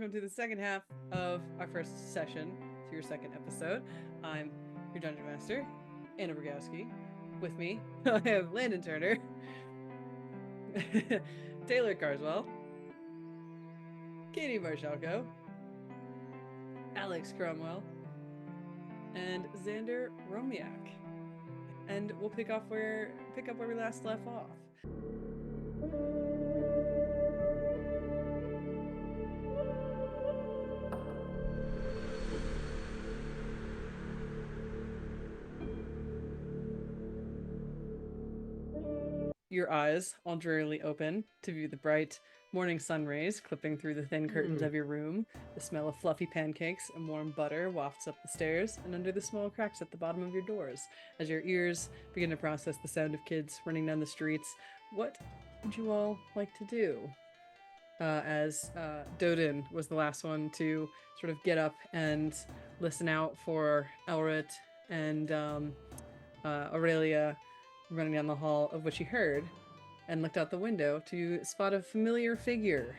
welcome to the second half of our first session to your second episode. I'm your Dungeon Master, Anna Brogowski. With me, I have Landon Turner, Taylor Carswell, Katie Marshalko, Alex Cromwell, and Xander Romiak. And we'll pick up where we last left off. Your eyes all drearily open to view the bright morning sun rays clipping through the thin curtains of your room. The smell of fluffy pancakes and warm butter wafts up the stairs and under the small cracks at the bottom of your doors. As your ears begin to process the sound of kids running down the streets, what would you all like to do? As Døden was the last one to sort of get up and listen out for Elret and Aurelia running down the hall, of which he heard, and looked out the window to spot a familiar figure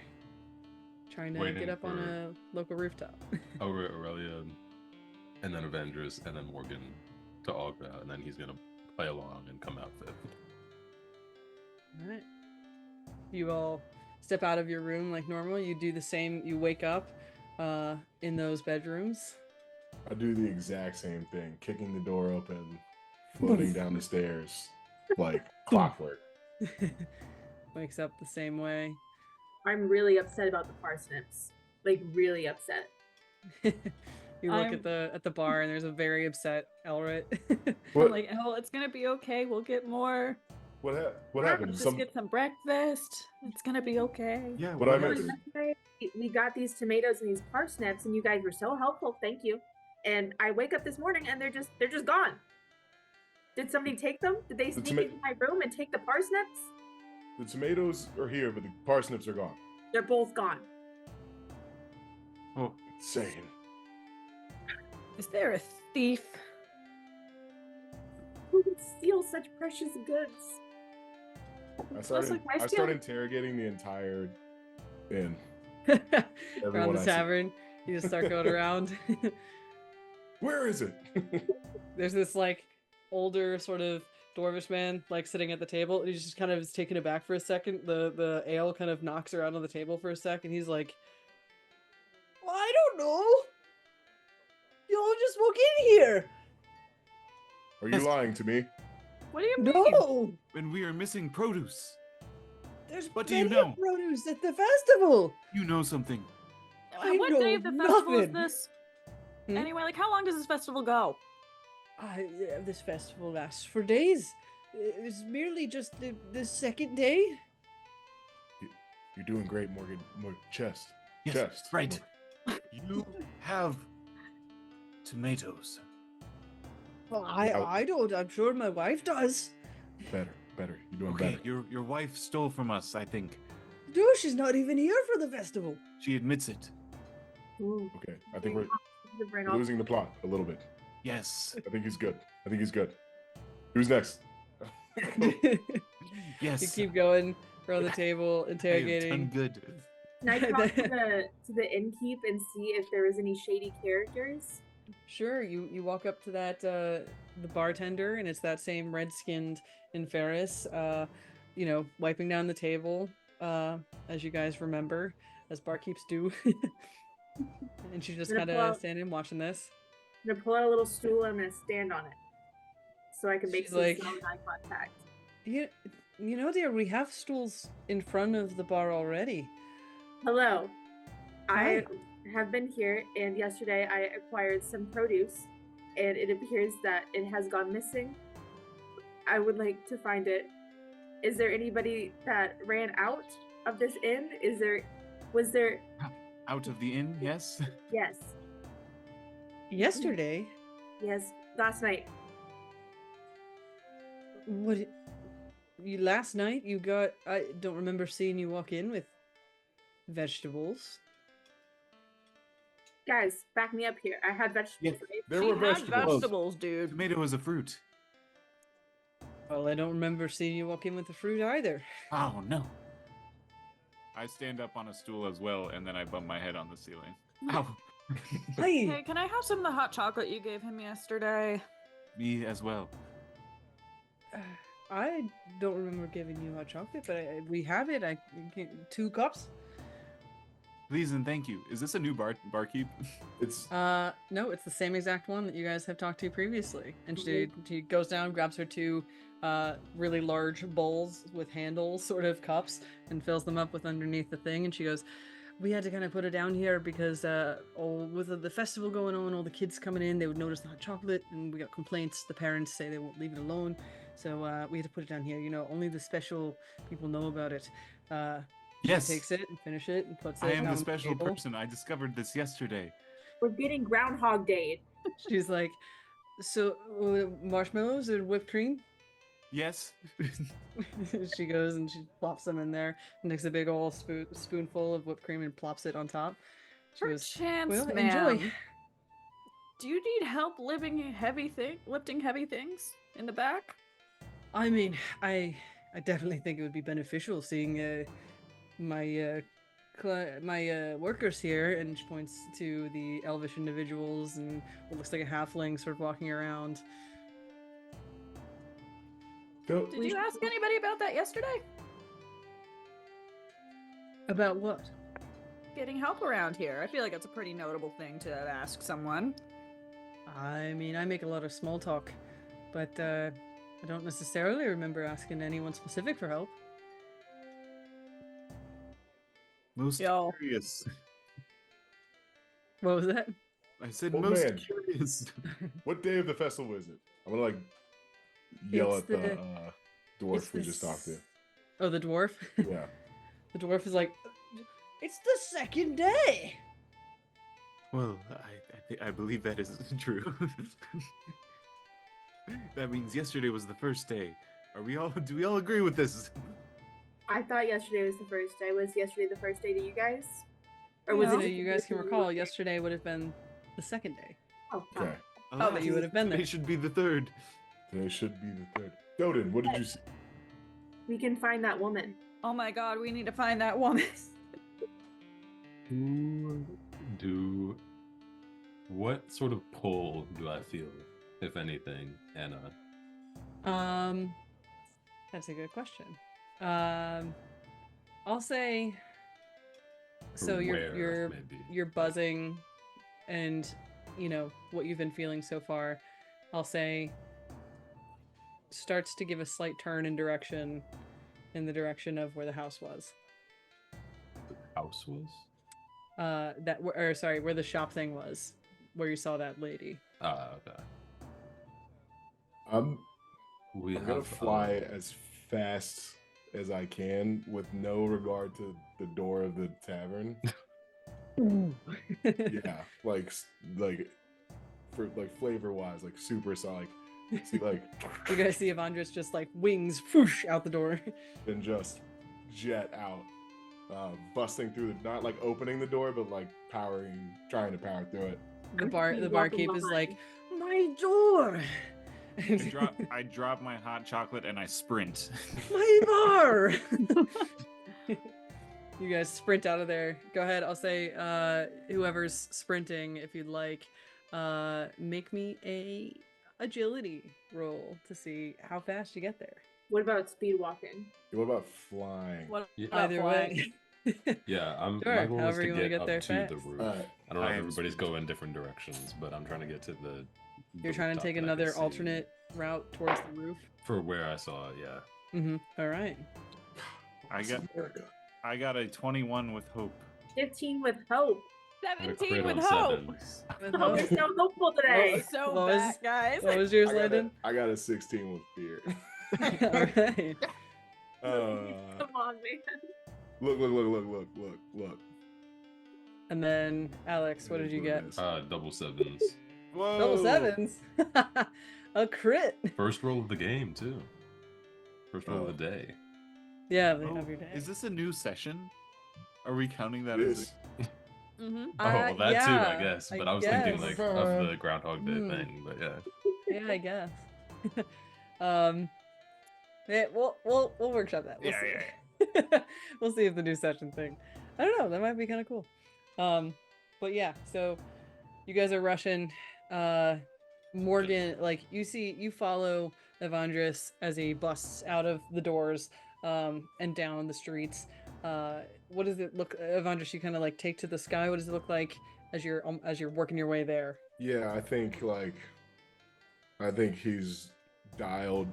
trying to get up on a local rooftop. Aurelia, and then Evandris, and then Morgen to all go, and then he's gonna play along and come out fifth. Alright. You all step out of your room like normal. You do the same. You wake up in those bedrooms. I do the exact same thing, kicking the door open, floating down the stairs like clockwork. Wakes up the same way. I'm really upset about the parsnips. Like, really upset. You look at the bar and there's a very upset Elret. I'm like, oh, it's gonna be okay. We'll get more. What happened? Just get some breakfast. It's gonna be okay. Yeah. What I meant. We got these tomatoes and these parsnips, and you guys were so helpful. Thank you. And I wake up this morning and they're just gone. Did somebody take them? Did they sneak into my room and take the parsnips? The tomatoes are here, but the parsnips are gone. They're both gone. Oh, Insane. Is there a thief? Who would steal such precious goods? I started interrogating the entire inn. Around the tavern. You just start going around. Where is it? There's this like older sort of dwarvish man like sitting at the table, and he's just kind of is taken aback for a second. The ale kind of knocks around on the table for a sec, and he's like, well, I don't know. You all just walk in here. Are you lying to me? What do you mean? No, when we are missing produce. there's What do you plenty know? of produce at the festival. You know something. I What know day of the festival is nothing. this? Hmm? Anyway, like, how long does this festival go? This festival lasts for days. It's merely just the second day. You're doing great, Morgan. Chest. Yes, Chest. right. You have tomatoes. Well, I don't. I'm sure my wife does. Better. You're doing Okay, better. your wife stole from us, I think. No, she's not even here for the festival. She admits it. Ooh. Okay, I think we're losing the plot a little bit. Yes. I think he's good. Who's next? Yes. You keep going around the table, I have interrogating. done good. Can I talk to the innkeep and see if there was any shady characters? Sure, you walk up to that the bartender, and it's that same red-skinned Ferris, wiping down the table, as you guys remember, as barkeeps do. And she's just kind of standing watching this. I'm gonna pull out a little stool and I'm gonna stand on it, so I can make She's some like- solid eye contact. You know, dear, we have stools in front of the bar already. Hello, Hi. I have been here, and yesterday I acquired some produce, and it appears that it has gone missing. I would like to find it. Is there anybody that ran out of this inn? Was there? Out of the inn, yes? Yes, Yesterday, yes, last night. last night you got? I don't remember seeing you walk in with vegetables. Guys, back me up here. I had vegetables. Yeah, right? There She were had vegetables. vegetables, dude. Tomato is a fruit. Well, I don't remember seeing you walk in with the fruit either. Oh, no. I stand up on a stool as well, and then I bump my head on the ceiling. Ow! Hey, Hey, can I have some of the hot chocolate you gave him yesterday? Me as well. I don't remember giving you hot chocolate, but we have it. 2 cups. Please and thank you. Is this a new barkeep? It's No, it's the same exact one that you guys have talked to previously. And she goes down, grabs her 2 really large bowls with handles, sort of cups, and fills them up with underneath the thing. And she goes, "We had to kind of put it down here because with the festival going on, all the kids coming in, they would notice the hot chocolate, and we got complaints. The parents say they won't leave it alone, so we had to put it down here. You know, only the special people know about it." Yes. She takes it and finish it and puts it. I am on the special table. person. I discovered this yesterday. We're getting Groundhog Day. She's like, "So marshmallows or whipped cream?" Yes. She goes and she plops them in there and takes a big old spoonful of whipped cream and plops it on top. She goes, Perchance, "Well, ma'am. enjoy." Do you need help lifting heavy things in the back? I mean, I definitely think it would be beneficial seeing my workers here, and she points to the elvish individuals and what looks like a halfling sort of walking around. go. Did you ask anybody about that yesterday? About what? Getting help around here. I feel like that's a pretty notable thing to ask someone. I mean, I make a lot of small talk, but I don't necessarily remember asking anyone specific for help. Most Yo. curious. What was that? I said Oh, most man. curious. What day of the festival is it? I'm gonna yell It's at the the- dwarf it's we the just talked to. Oh, the dwarf? Yeah. The dwarf is like, "It's the second day!" Well, I believe that is true. That means yesterday was the first day. Do we all agree with this? I thought yesterday was the first day. Was yesterday the first day to you guys? Or Was was it it you guys can recall, yesterday would have been the second day. Oh, Okay. Oh, that you would have been there. It should be the third. Today should be the third. Døden, what did you see? we can find that woman. Oh my god, we need to find that woman. What sort of pull do I feel, if anything, Anna? That's a good question. I'll say. So Aware, maybe. you're buzzing, and you know what you've been feeling so far. I'll say starts to give a slight turn in the direction of where the house was. The house was? Where the shop thing was, where you saw that lady. Ah, okay. I'm We gonna have fly as fast as I can with no regard to the door of the tavern. Yeah, like for flavor wise, like super solid. See, like You guys see Evandris just like wings whoosh out the door. then just jet out, busting through not like opening the door, but like trying to power through it. The walking barkeep is behind. like, "My door! I drop my hot chocolate and I sprint. My bar!" You guys sprint out of there. Go ahead, I'll say whoever's sprinting, if you'd like, make me a agility roll to see how fast you get there. What about speed walking? What about flying? What Yeah. about Either flying? way. Yeah, Sure, my goal is however to you wanna get get up there to fast. the roof. Alright. I don't know I if am everybody's speed. going different directions, but I'm trying to get to the. You're trying to rooftop take that I can another see. alternate route towards the roof. For where I saw it, yeah. All right. America. I got a 21 with hope. 15 with hope. And a 17 crit with on hope. 7. With Oh, hope. it's so hopeful today. So What was- bad, guys. What was yours, Landon? I got a 16 with fear. All right. Come on, man. Look. And then Alex, what did you get? Double 7s. Whoa. Double 7s. A crit. First roll of the game, too. First roll Oh. of the day. Yeah, they Oh, have your day. is this a new session? Are we counting that It as is. Mm-hmm. Oh, well, that too, yeah, I guess. I But I was thinking, guess. like, of the Groundhog Day Hmm. thing. But yeah. Yeah, I guess. Yeah, we'll workshop that. We'll Yeah, see. yeah, We'll see if the new session thing. I don't know. That might be kind of cool. But yeah. So you guys are rushing. Morgan, like you follow Evandris as he busts out of the doors, and down the streets. What does it look, Evandris? You kind of like take to the sky. What does it look like as you're working your way there? Yeah, I think he's dialed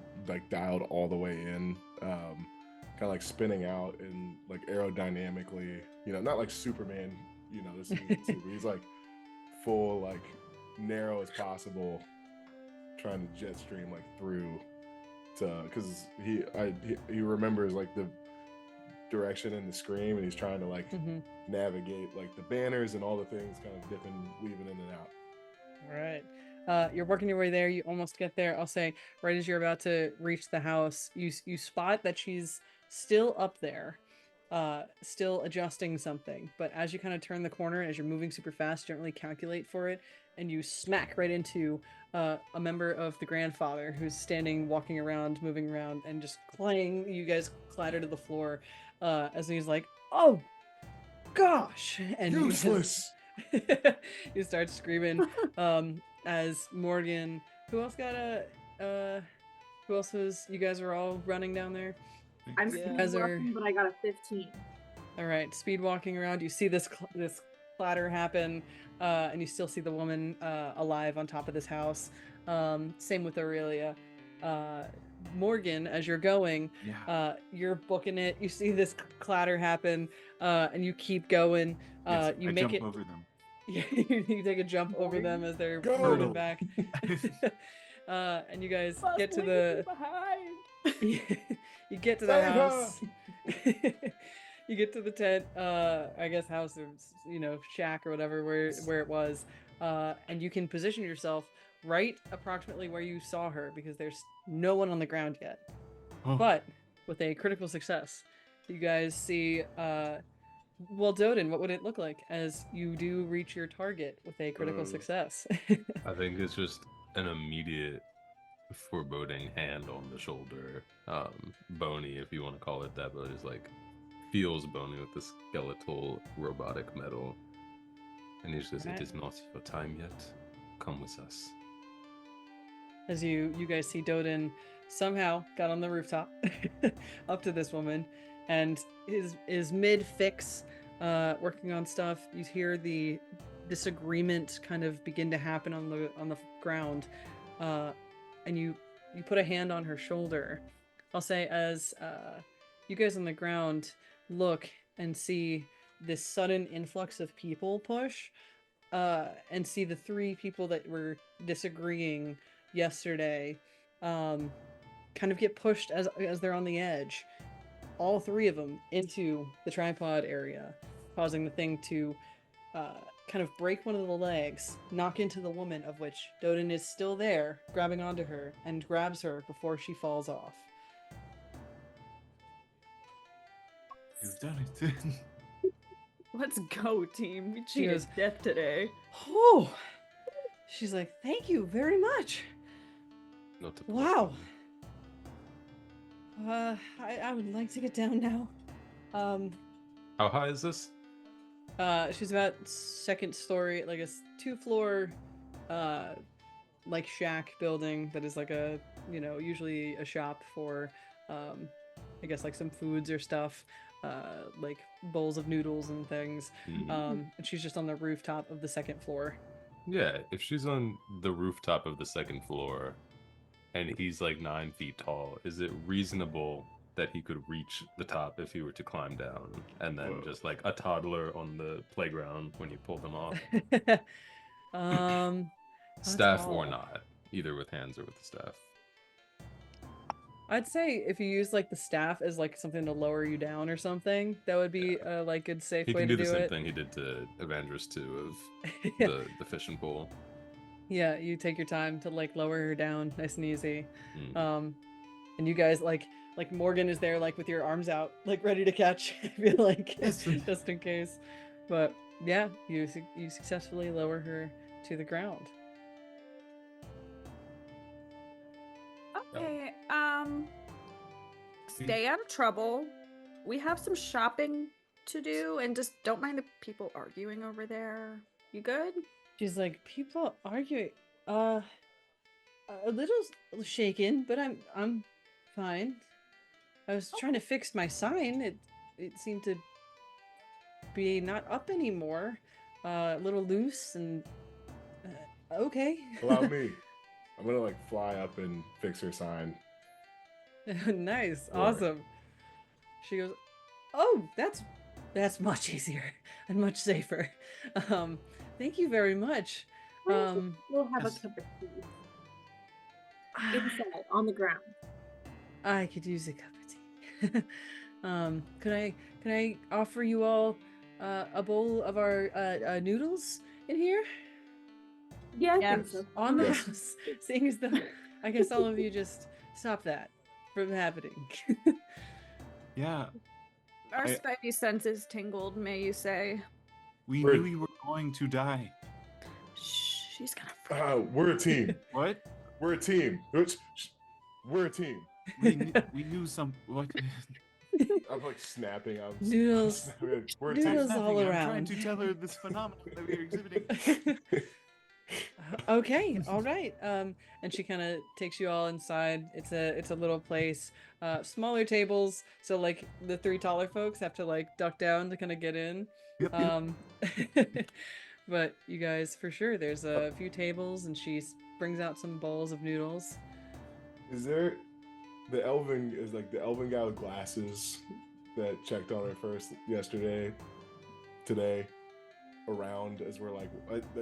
all the way in, kind of like spinning out and like aerodynamically, not like Superman, this is super. He's like full, like narrow as possible, trying to jet stream like through to, because he remembers like the direction in the scream, and he's trying to like navigate like the banners and all the things, kind of dipping, weaving in and out. All right. You're working your way there. You almost get there. I'll say, right as you're about to reach the house, you spot that she's still up there, still adjusting something. But as you kind of turn the corner, as you're moving super fast, you don't really calculate for it, and you smack right into a member of the grandfather who's standing, walking around, moving around, and just clang. You guys clatter to the floor, as he's like, "Oh, gosh!" And Useless. you start screaming. As Morgan, who else was, you guys are all running down there? I'm Yeah. speed Guys are- walking, but I got a 15. All right, speed walking around. You see this clatter happen, and you still see the woman alive on top of this house. Same with Aurelia. Morgan, as you're going, you're booking it. You see this clatter happen, and you keep going. Yes, You I make jump it. over them. You take a jump over them as they're Go! moving back. And you guys get to the. You get to the Save her! house. You get to the tent, I guess house or shack or whatever where it was, and you can position yourself right approximately where you saw her, because there's no one on the ground yet. Oh. But with a critical success, you guys see. Well, Døden, what would it look like as you do reach your target with a critical success? I think it's just an immediate foreboding hand on the shoulder. Bony, if you want to call it that, but it's like feels bony with the skeletal robotic metal. And he says, Alright. "It is not your time yet. Come with us." As you guys see Døden somehow got on the rooftop up to this woman, and is mid-fix, working on stuff. You hear the disagreement kind of begin to happen on the ground, and you put a hand on her shoulder. I'll say, as you guys on the ground look and see this sudden influx of people push, and see the three people that were disagreeing yesterday kind of get pushed as they're on the edge, all three of them, into the tripod area, causing the thing to kind of break one of the legs, knock into the woman, of which Døden is still there, grabbing onto her, and grabs her before she falls off. You've done it. Let's go, team. We She cheated goes, death today. Oh! She's like, "Thank you very much. Not to Wow. I would like to get down now." How high is this? She's about second story, like a 2-floor, like shack building that is like a, usually a shop for, I guess like some foods or stuff, like bowls of noodles and things. And she's just on the rooftop of the second floor. Yeah, if she's on the rooftop of the second floor and he's like 9 feet tall, is it reasonable that he could reach the top if he were to climb down, and then just like a toddler on the playground when you pull them off? Staff or tall. not, either with hands or with the staff. I'd say if you use like the staff as like something to lower you down or something, that would be a like good safe He way can to do do the same it. thing he did to Evandris too, of Yeah. the fishing pole. Yeah, you take your time to like lower her down, nice and easy. Mm. And you guys like Morgan is there like with your arms out, like ready to catch. I feel like just in case. But yeah, you successfully lower her to the ground. Okay, stay out of trouble. we have some shopping to do, and just don't mind the people arguing over there. You good? She's like, people arguing. A little shaken, but I'm fine. I was trying to fix my sign. It seemed to be not up anymore. A little loose and okay. Allow me. I'm gonna like fly up and fix her sign. Nice, Or- awesome. She goes, "Oh, that's much easier and much safer. Thank you very much. We'll have yes. a cup of tea inside on the ground. I could use a cup of tea. Can I offer you all a bowl of our noodles in here Yeah, I Yeah. think so. on the Yes. house? Seeing as though I guess all of you just stop that from happening. Yeah, Our I- spidey senses tingled, may you say. we We're- knew we were going to die. Shh, she's gonna freak. We're a team. What? We're a team. We're a team. We knew some. What? I'm like snapping. I'm Noodles. snapping. We're a Noodles team. all I'm around. trying to tell her this phenomenon that we are exhibiting. Okay, all right. And she kind of takes you all inside. It's a little place, smaller tables, so like the three taller folks have to like duck down to kind of get in. Yep. But you guys, for sure, there's a few tables, and she brings out some bowls of noodles. Is there the elven guy with glasses that checked on her first yesterday, today, around as we're like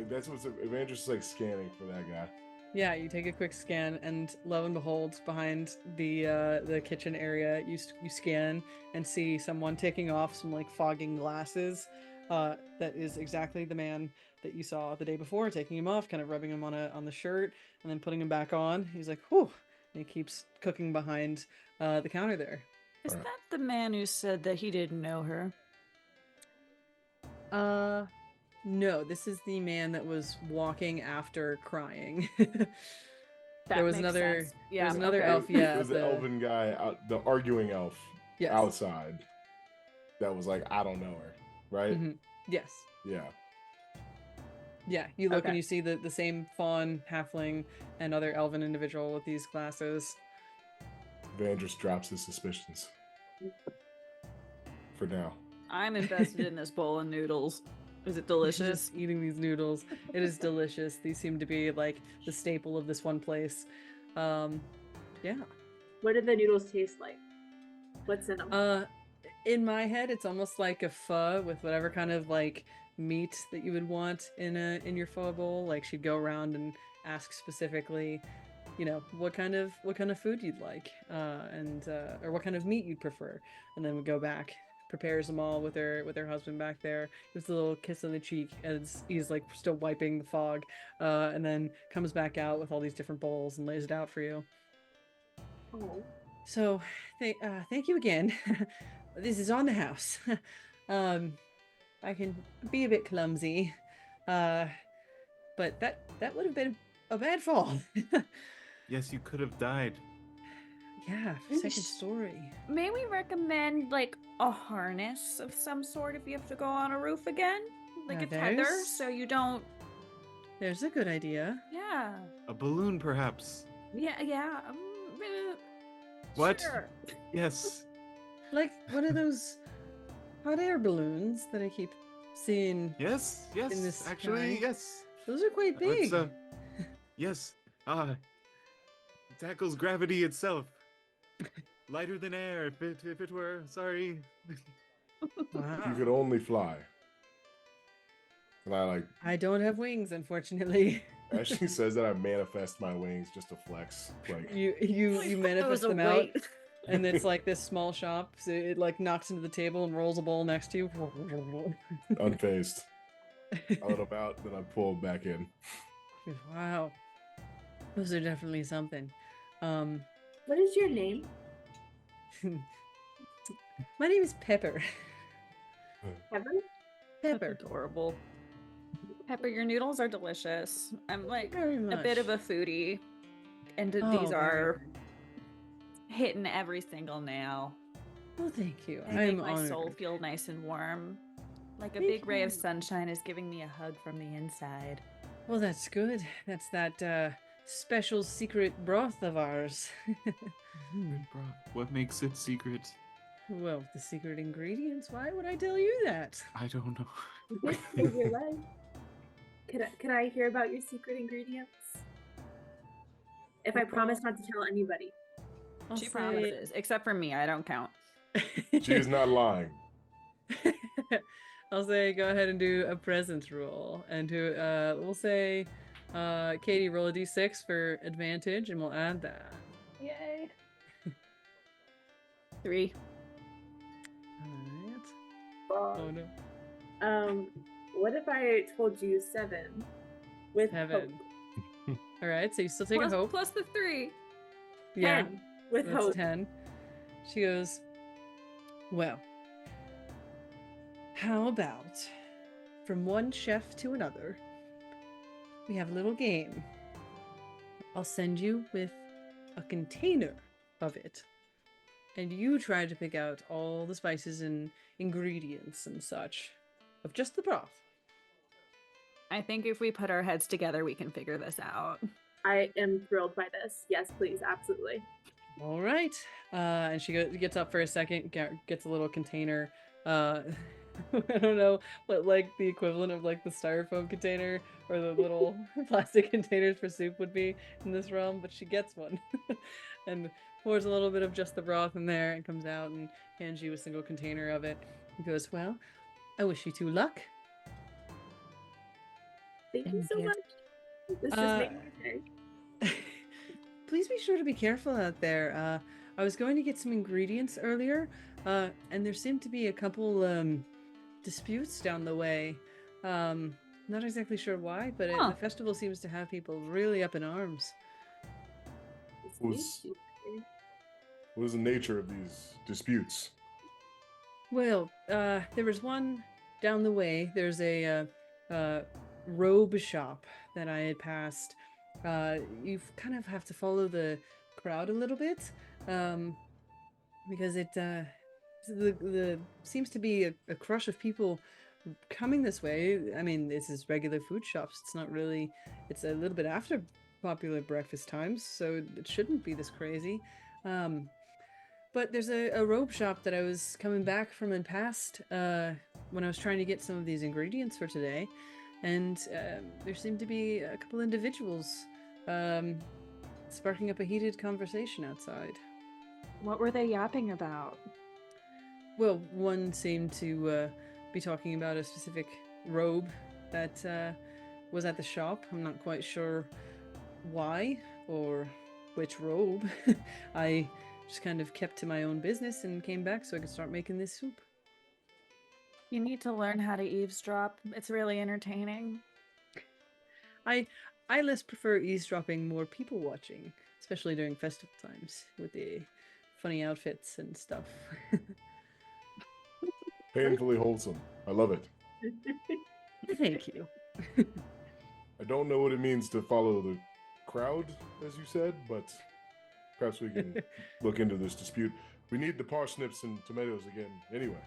that's what's Evandris is like scanning for that guy. Yeah, you take a quick scan, and lo and behold, behind the kitchen area, you scan and see someone taking off some like fogging glasses. That is exactly the man that you saw the day before, taking him off, kind of rubbing him on the shirt, and then putting him back on. He's like, "Whew," and he keeps cooking behind the counter there. Is Alright. that the man who said that he didn't know her? No, this is the man that was walking after crying. That There was makes another- sense. there Yeah, was another okay. elf, yeah. There's the elven guy out, the arguing elf Yes. outside. That was like, I don't know her, right? Mhm. Yes. Yeah. Yeah, you look Okay. and you see the same fawn, halfling, and other elven individual with these glasses. Evandris drops his suspicions. For now. I'm invested in this bowl of noodles. Is it She's delicious? just eating these noodles. It is delicious. These seem to be like the staple of this one place. Yeah. What do the noodles taste like? What's in them? In my head, it's almost like a pho with whatever kind of like meat that you would want in your pho bowl. Like she'd go around and ask specifically, you know, what kind of food you'd like, or what kind of meat you'd prefer, and then we go back, prepares them all with her husband back there, gives a little kiss on the cheek as he's like still wiping the fog, and then comes back out with all these different bowls and lays it out for you. Oh. So, thank you again. This is on the house. I can be a bit clumsy, but that would have been a bad fall. Yes, you could have died. Yeah, second story. May we recommend like a harness of some sort if you have to go on a roof again? Like Now a tether there's- so you don't. There's a good idea. Yeah. A balloon, perhaps. Yeah. What? Sure. Yes. Like one of those hot air balloons that I keep seeing. Yes. Yes. In this Actually, sky. yes. Those are quite big. Let's, yes. Tackles gravity itself. Lighter than air, if it were. Sorry. Wow. You could only fly. And I like, I don't have wings, unfortunately. as she says that, I manifest my wings just to flex. Like, You That manifest was a them out, weight. and it's like this small shop. So it like knocks into the table and rolls a bowl next to you. unfazed. I let them out, then I pull them back in. Wow, those are definitely something. What is your name? My name is Pepper. Kevin? Pepper. Adorable. Pepper, your noodles are delicious. I'm like Very a much. bit of a foodie, and Oh, these very are good. hitting every single nail. Well, thank you. They make I'm my honored. soul feel nice and warm. Like a Thank big ray of you. sunshine is giving me a hug from the inside. Well, that's good. That's that special secret broth of ours. Good broth. What makes it secret? Well, the secret ingredients. Why would I tell you that? I don't know. You did save your life. Can I hear about your secret ingredients? If I promise not to tell anybody. I'll She say. promises, except for me, I don't count. She is not lying. I'll say go ahead and do a presence roll, and we'll say Katie, roll a d6 for advantage, and we'll add that. Yay. 3. Alright. Oh no. What if I told you 7 with hope? 7. Alright, so you still take a Plus, hope. plus the 3. Yeah. 10 with That's hope. 10. She goes, well, how about from one chef to another, we have a little game. I'll send you with a container of it, and you try to pick out all the spices and ingredients and such of just the broth. I think if we put our heads together, we can figure this out. I am thrilled by this. Yes, please, absolutely. All right. And she gets up for a second, gets a little container. I don't know what like the equivalent of like the styrofoam container or the little plastic containers for soup would be in this realm, but she gets one and pours a little bit of just the broth in there and comes out and hands you a single container of it. And goes, well, I wish you 2 luck. Thank you so Thank you. much. This just made my day. Please be sure to be careful out there. I was going to get some ingredients earlier, and there seemed to be a couple disputes down the way. Not exactly sure why, but Huh. the festival seems to have people really up in arms. This Was- makes you- What is the nature of these disputes? Well, there was one down the way. There's a robe shop that I had passed. You kind of have to follow the crowd a little bit, because the seems to be a crush of people coming this way. I mean, this is regular food shops. It's not really. It's a little bit after popular breakfast times, so it shouldn't be this crazy. But there's a robe shop that I was coming back from and past when I was trying to get some of these ingredients for today, and there seemed to be a couple individuals sparking up a heated conversation outside. What were they yapping about? Well, one seemed to be talking about a specific robe that was at the shop. I'm not quite sure why or which robe. I just kind of kept to my own business and came back so I could start making this soup. You need to learn how to eavesdrop. It's really entertaining. I less prefer eavesdropping, more people watching, especially during festival times with the funny outfits and stuff. Painfully wholesome. I love it. Thank you. I don't know what it means to follow the crowd, as you said, but perhaps we can look into this dispute. We need the parsnips and tomatoes again, anyway.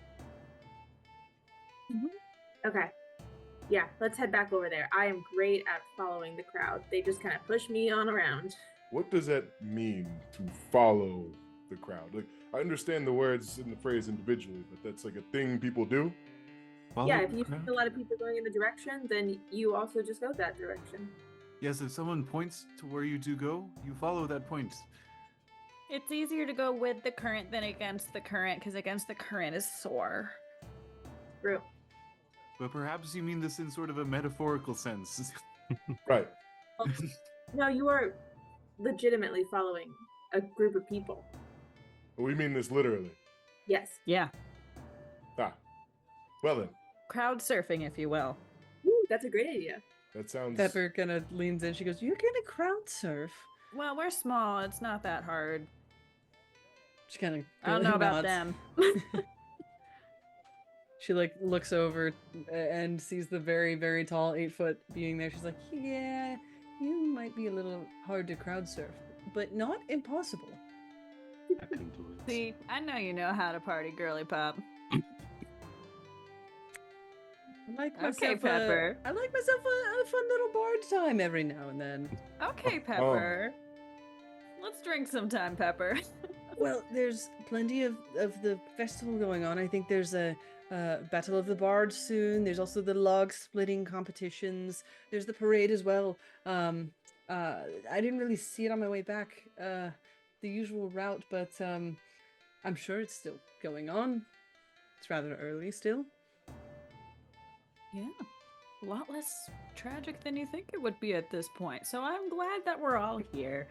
Okay. Yeah, let's head back over there. I am great at following the crowd. They just kind of push me on around. What does that mean to follow the crowd? Like, I understand the words in the phrase individually, but that's like a thing people do. Follow Yeah, if the you crowd? see a lot of people going in the direction, then you also just go that direction. Yes, if someone points to where you do go, you follow that point. It's easier to go with the current than against the current, because against the current is sore. True. But perhaps you mean this in sort of a metaphorical sense. Right. No, you are legitimately following a group of people. We mean this literally. Yes. Yeah. Ah. Well then, Crowd surfing, if you will. Ooh, that's a great idea. that sounds... Pepper kind of leans in. She goes, "You're gonna crowd surf?" Well, we're small. It's not that hard. She kind of. I don't know about them. She like looks over and sees the very, very tall 8-foot being there. She's like, "Yeah, you might be a little hard to crowd surf, but not impossible." I can do it. See, I know you know how to party, girly pop. I like Okay, myself Pepper. I like myself a fun little bard time every now and then. Okay, Pepper. Let's drink sometime, Pepper. Well, there's plenty of the festival going on. I think there's a Battle of the Bards soon. There's also the log splitting competitions. There's the parade as well. I didn't really see it on my way back the usual route, but I'm sure it's still going on. It's rather early still. Yeah, a lot less tragic than you think it would be at this point. So I'm glad that we're all here.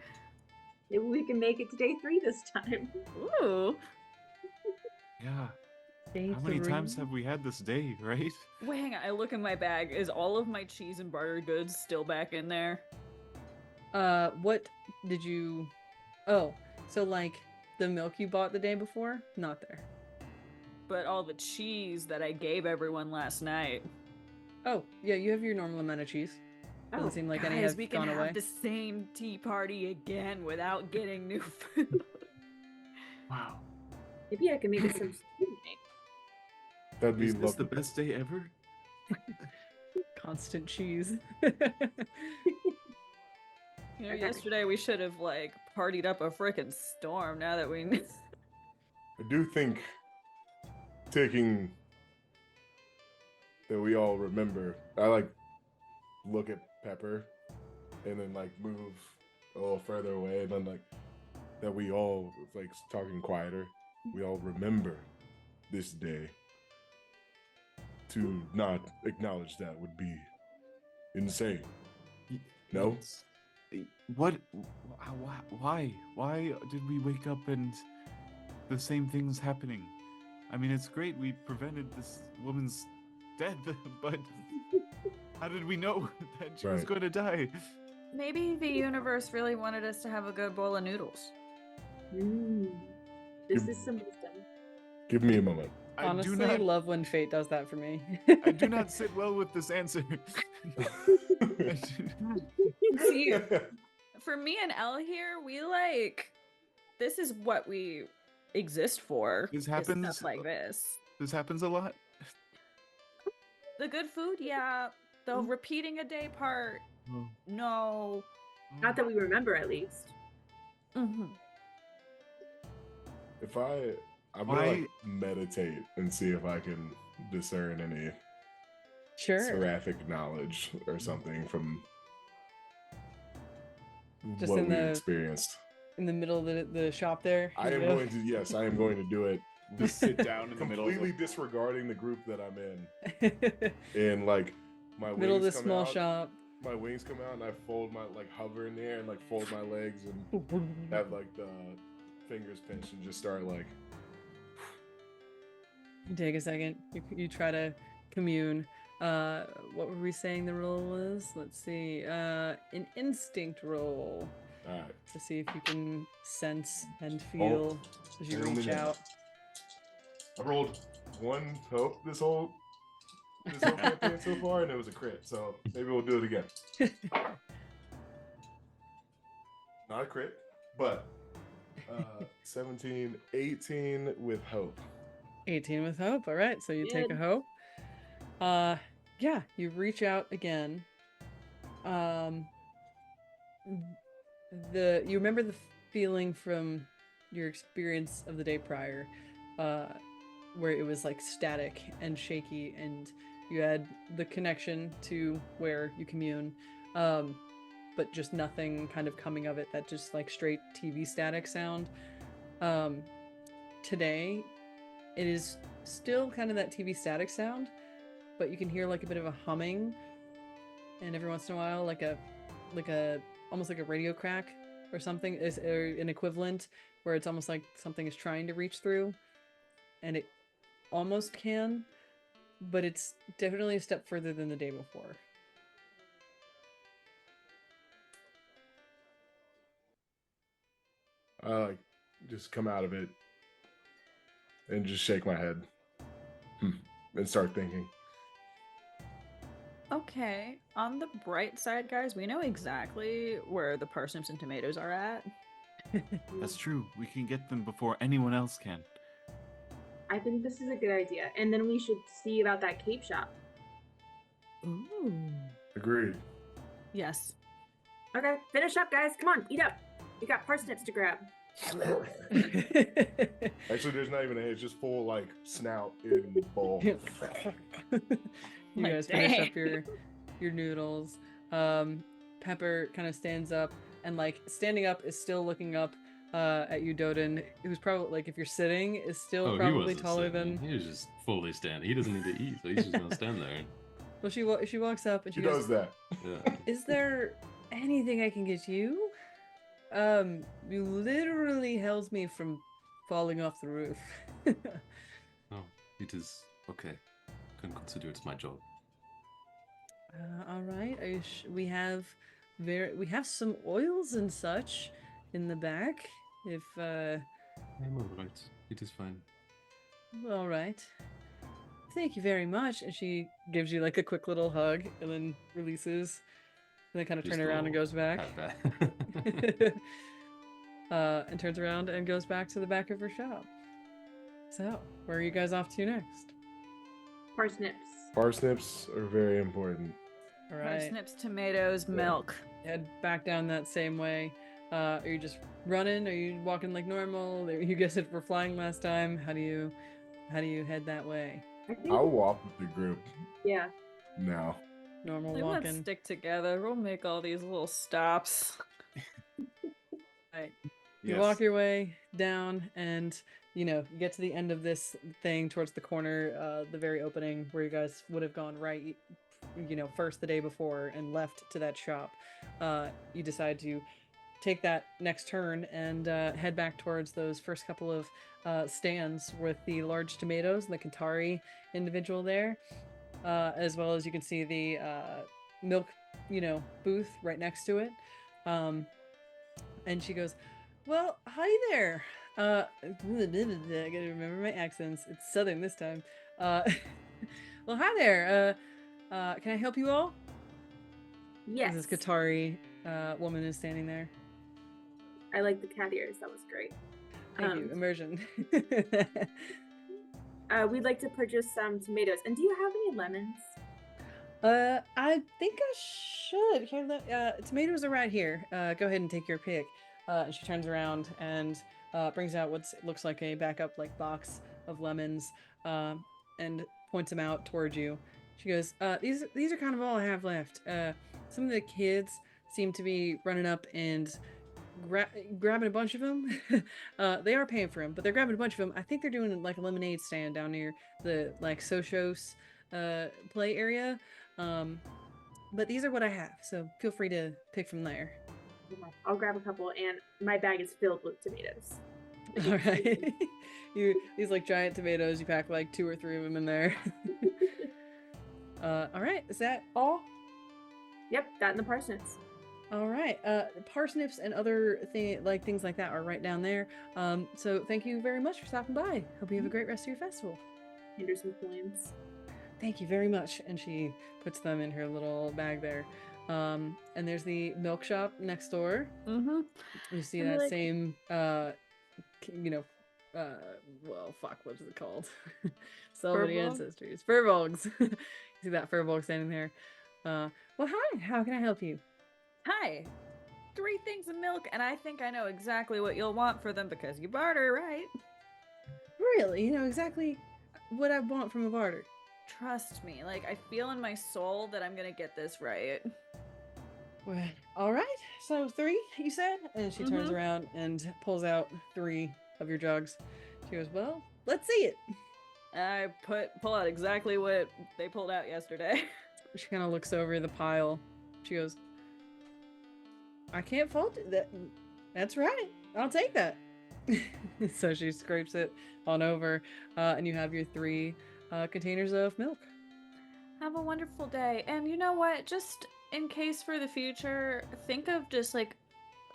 Maybe we can make it to day 3 this time. Ooh. Yeah. Day How many times 3. have we had this day, right? Wait, hang on. I look in my bag. Is all of my cheese and barter goods still back in there? What did you? Oh, so like the milk you bought the day before, not there. But all the cheese that I gave everyone last night. Oh, yeah, you have your normal amount of cheese. Doesn't seem like any guys, have we can gone have away. the same tea party again without getting new food. Wow. Maybe I can make us some stew. That'd be Is this the lovely. best day ever? Constant cheese. You know, yesterday we should have like partied up a frickin' storm. Now that we, I do think taking that we all remember. I like look at Pepper and then like move a little further away, and then like that we all like talking quieter. We all remember this day. To not acknowledge that would be insane. No? What? Why? Why did we wake up and the same thing's happening? I mean, it's great we prevented this woman's death, but how did we know that she was Right. going to die? maybe the universe really wanted us to have a good bowl of noodles. This is some wisdom. Give me a moment. Honestly, I do not. love when fate does that for me. I do not sit well with this answer. See, for me and Elle here, we like this is what we exist for. This is happens- stuff like this. This happens a lot. The good food, yeah. The repeating a day part, Oh. no. Not that we remember, at least. Mm-hmm. If I'm gonna Why- like meditate and see if I can discern any Sure. seraphic knowledge or something from Just what in we the- experienced. In the middle of the shop there. I am you know? going to, yes, I am going to do it. Just sit down in the middle of Completely the... disregarding the group that I'm in, and like my middle of wings the come small out, shop. My wings come out, and I fold my like hover in the air and like fold my legs and have like the fingers pinched and just start like. You take a second. You try to commune. What were we saying the roll was? Let's see. An instinct roll All right. to see if you can sense and feel as you Hang on a reach minute. out. I rolled one hope this whole campaign so far, and it was a crit. So maybe we'll do it again. Not a crit, but 17, 18 with hope. 18 with hope. All right, so you take a Good. hope. Yeah, you reach out again. You remember the feeling from your experience of the day prior, where it was like static and shaky, and you had the connection to where you commune, but just nothing kind of coming of it. That just like straight TV static sound. Today, it is still kind of that TV static sound, but you can hear like a bit of a humming, and every once in a while, like a almost like a radio crack or something is or an equivalent where it's almost like something is trying to reach through, and it almost can, but it's definitely a step further than the day before. I like just come out of it and just shake my head and start thinking. Okay, on the bright side, guys, we know exactly where the parsnips and tomatoes are at. That's true. We can get them before anyone else can. I think this is a good idea. And then we should see about that cape shop. Ooh. Agreed. Yes. Okay, finish up, guys. Come on, eat up. We got parsnips to grab. Actually, there's not even a. It's just full like snout in the bowl. You Like, guys finish dang. up your noodles. Pepper kind of stands up, and like standing up is still looking up at you, Døden, who's probably like if you're sitting is still Oh, he probably wasn't taller sitting. than. He was just fully standing. He doesn't need to eat, so he's just gonna stand there. Well, she walks up and she He goes, does that. Yeah. "Is there anything I can get you? You literally held me from falling off the roof." Oh, it is okay. Can consider it's my job. All right. Are you we have some oils and such in the back. If I'm alright. It is fine. all right. Thank you very much. And she gives you like a quick little hug and then releases. And then kind of Just turns a around and little goes back. pat back. And turns around and goes back to the back of her shop. So, where are you guys off to next? Parsnips. Parsnips are very important. All right. Parsnips, tomatoes, Yeah. milk. Head back down that same way. Are you just running? Are you walking like normal? You guys said we're flying last time. How do you head that way? I think. I'll walk with the group Yeah. now. Normal They want to walking. stick together. We'll make all these little stops. Right. You Yes. walk your way down, and you get to the end of this thing towards the corner, the very opening where you guys would have gone right, first the day before and left to that shop. You decide to take that next turn and head back towards those first couple of stands with the large tomatoes and the Kantari individual there, as well as you can see the milk, booth right next to it. And she goes, "Well, hi there. I gotta remember my accents. It's southern this time. Well, hi there. Can I help you all?" Yes. This Qatari woman is standing there. I like the cat ears. That was great. Thank you. Immersion. We'd like to purchase some tomatoes. And do you have any lemons? I think I should. Here, tomatoes are right here. Go ahead and take your pick. And she turns around and brings out what looks like a backup box of lemons, and points them out towards you. She goes, "These are kind of all I have left. Some of the kids seem to be running up and grabbing a bunch of them. They are paying for them, but they're grabbing a bunch of them. I think they're doing like a lemonade stand down near the Sochos play area. But these are what I have, so feel free to pick from there." I'll grab a couple, and my bag is filled with tomatoes. All right. These giant tomatoes. You pack 2 or 3 of them in there. All right. Is that all? Yep, that and the parsnips. All right. Parsnips and other things like that are right down there. So thank you very much for stopping by. Hope you have a great rest of your festival. Here's some coins. Thank you very much. And she puts them in her little bag there. And there's the milk shop next door. Mm-hmm. You see And that like- same, well, fuck, what is it called? So many Furbolg? ancestors. Furbolgs. You see that Furbolg standing there. Well, hi, how can I help you? Hi. 3 things of milk, and I think I know exactly what you'll want for them because you barter, right? Really? You know exactly what I want from a barter. Trust me. I feel in my soul that I'm gonna get this right. Well, all right. So 3, you said? And she turns Mhm. around and pulls out 3 of your jugs. She goes, well, let's see it. I pull out exactly what they pulled out yesterday. She kind of looks over the pile. She goes, I can't fault it. That's right. I'll take that. So she scrapes it on over, and you have your 3 containers of milk. Have a wonderful day. And you know what? Just in case for the future, think of just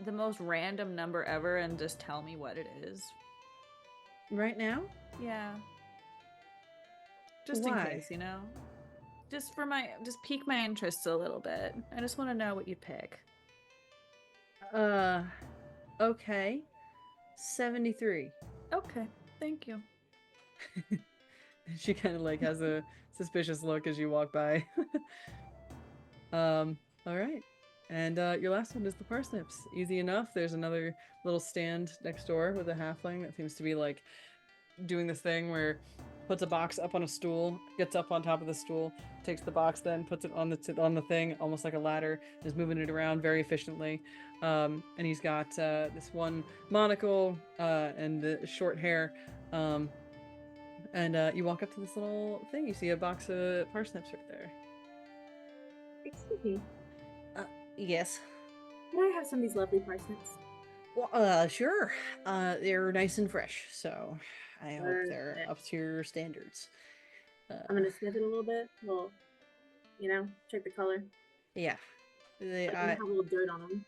the most random number ever and just tell me what it is. Right now? Yeah. Just Why? in case, Just just pique my interest a little bit. I just want to know what you pick. Okay. 73. Okay, thank you. She kind of like has a suspicious look as you walk by. All right. And your last one is the parsnips. Easy enough. There's another little stand next door with a halfling that seems to be like doing this thing where puts a box up on a stool, gets up on top of the stool, takes the box, then puts it on the thing, almost like a ladder, is moving it around very efficiently. And he's got this one monocle and the short hair. And you walk up to this little thing. You see a box of parsnips right there. Excuse me. Yes. Can I have some of these lovely parsnips? Well, sure. They're nice and fresh, so I hope they're Perfect. up to your standards. I'm gonna sniff it a little bit. Well, check the color. Yeah. They, I have a little dirt on them.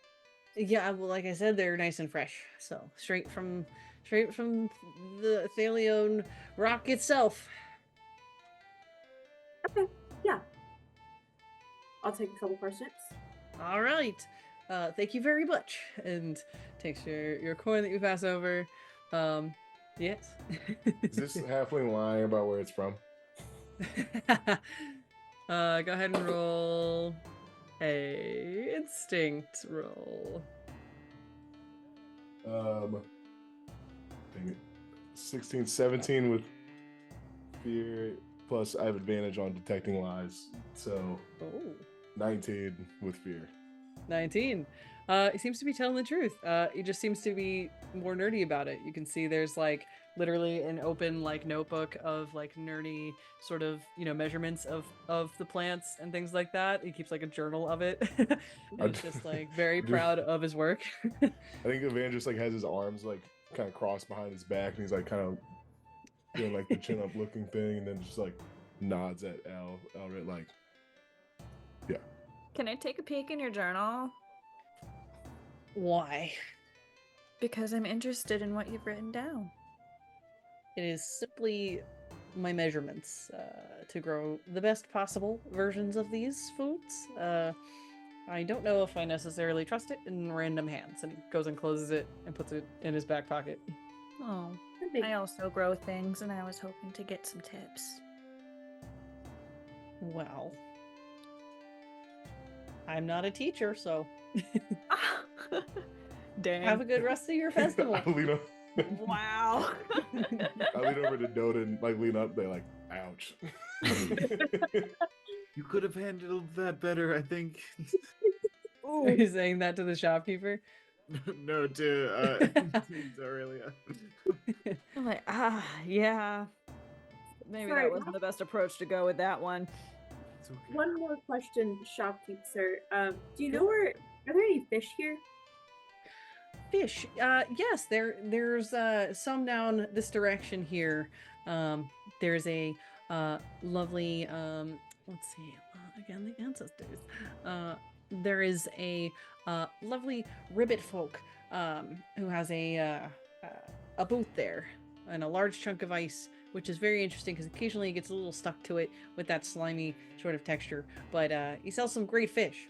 yeah, well, like I said, they're nice and fresh. So straight from the Thalion rock itself. Okay, yeah. I'll take a couple parsnips. All right. Thank you very much. And takes your coin that you pass over. Yes. Is this halfling lying about where it's from? Go ahead and roll a instinct roll. Dang it. 16, 17 with fear, plus I have advantage on detecting lies. So Oh. 19 with fear. 19. He seems to be telling the truth. He just seems to be more nerdy about it. You can see there's like literally an open like notebook of like nerdy sort of measurements of the plants and things like that. He keeps like a journal of it. And it's just like very proud of his work. I think Evandris like has his arms like kind of crossed behind his back, and he's like kind of doing like the chin up looking thing, and then just like nods at Elret like, yeah. Can I take a peek in your journal? Why? Because I'm interested in what you've written down. It is simply my measurements to grow the best possible versions of these foods. I don't know if I necessarily trust it in random hands. And he goes and closes it and puts it in his back pocket. Oh, Big- I also grow things, and I was hoping to get some tips. Well, I'm not a teacher, so Damn. have a good rest of your festival. I lean up. Wow. I lean over to Døden, like lean up. They're like, ouch. You could have handled that better, I think. Are you saying that to the shopkeeper? No, to Aurelia. I'm like, yeah. Maybe Sorry, that wasn't the best approach to go with that one. It's okay. One more question, shopkeep sir. Do you know are there any fish here? Fish. Yes, there's some down this direction here. There's a lovely let's see, again the ancestors. There is a lovely ribbit folk who has a booth there and a large chunk of ice, which is very interesting because occasionally it gets a little stuck to it with that slimy sort of texture. But he sells some great fish.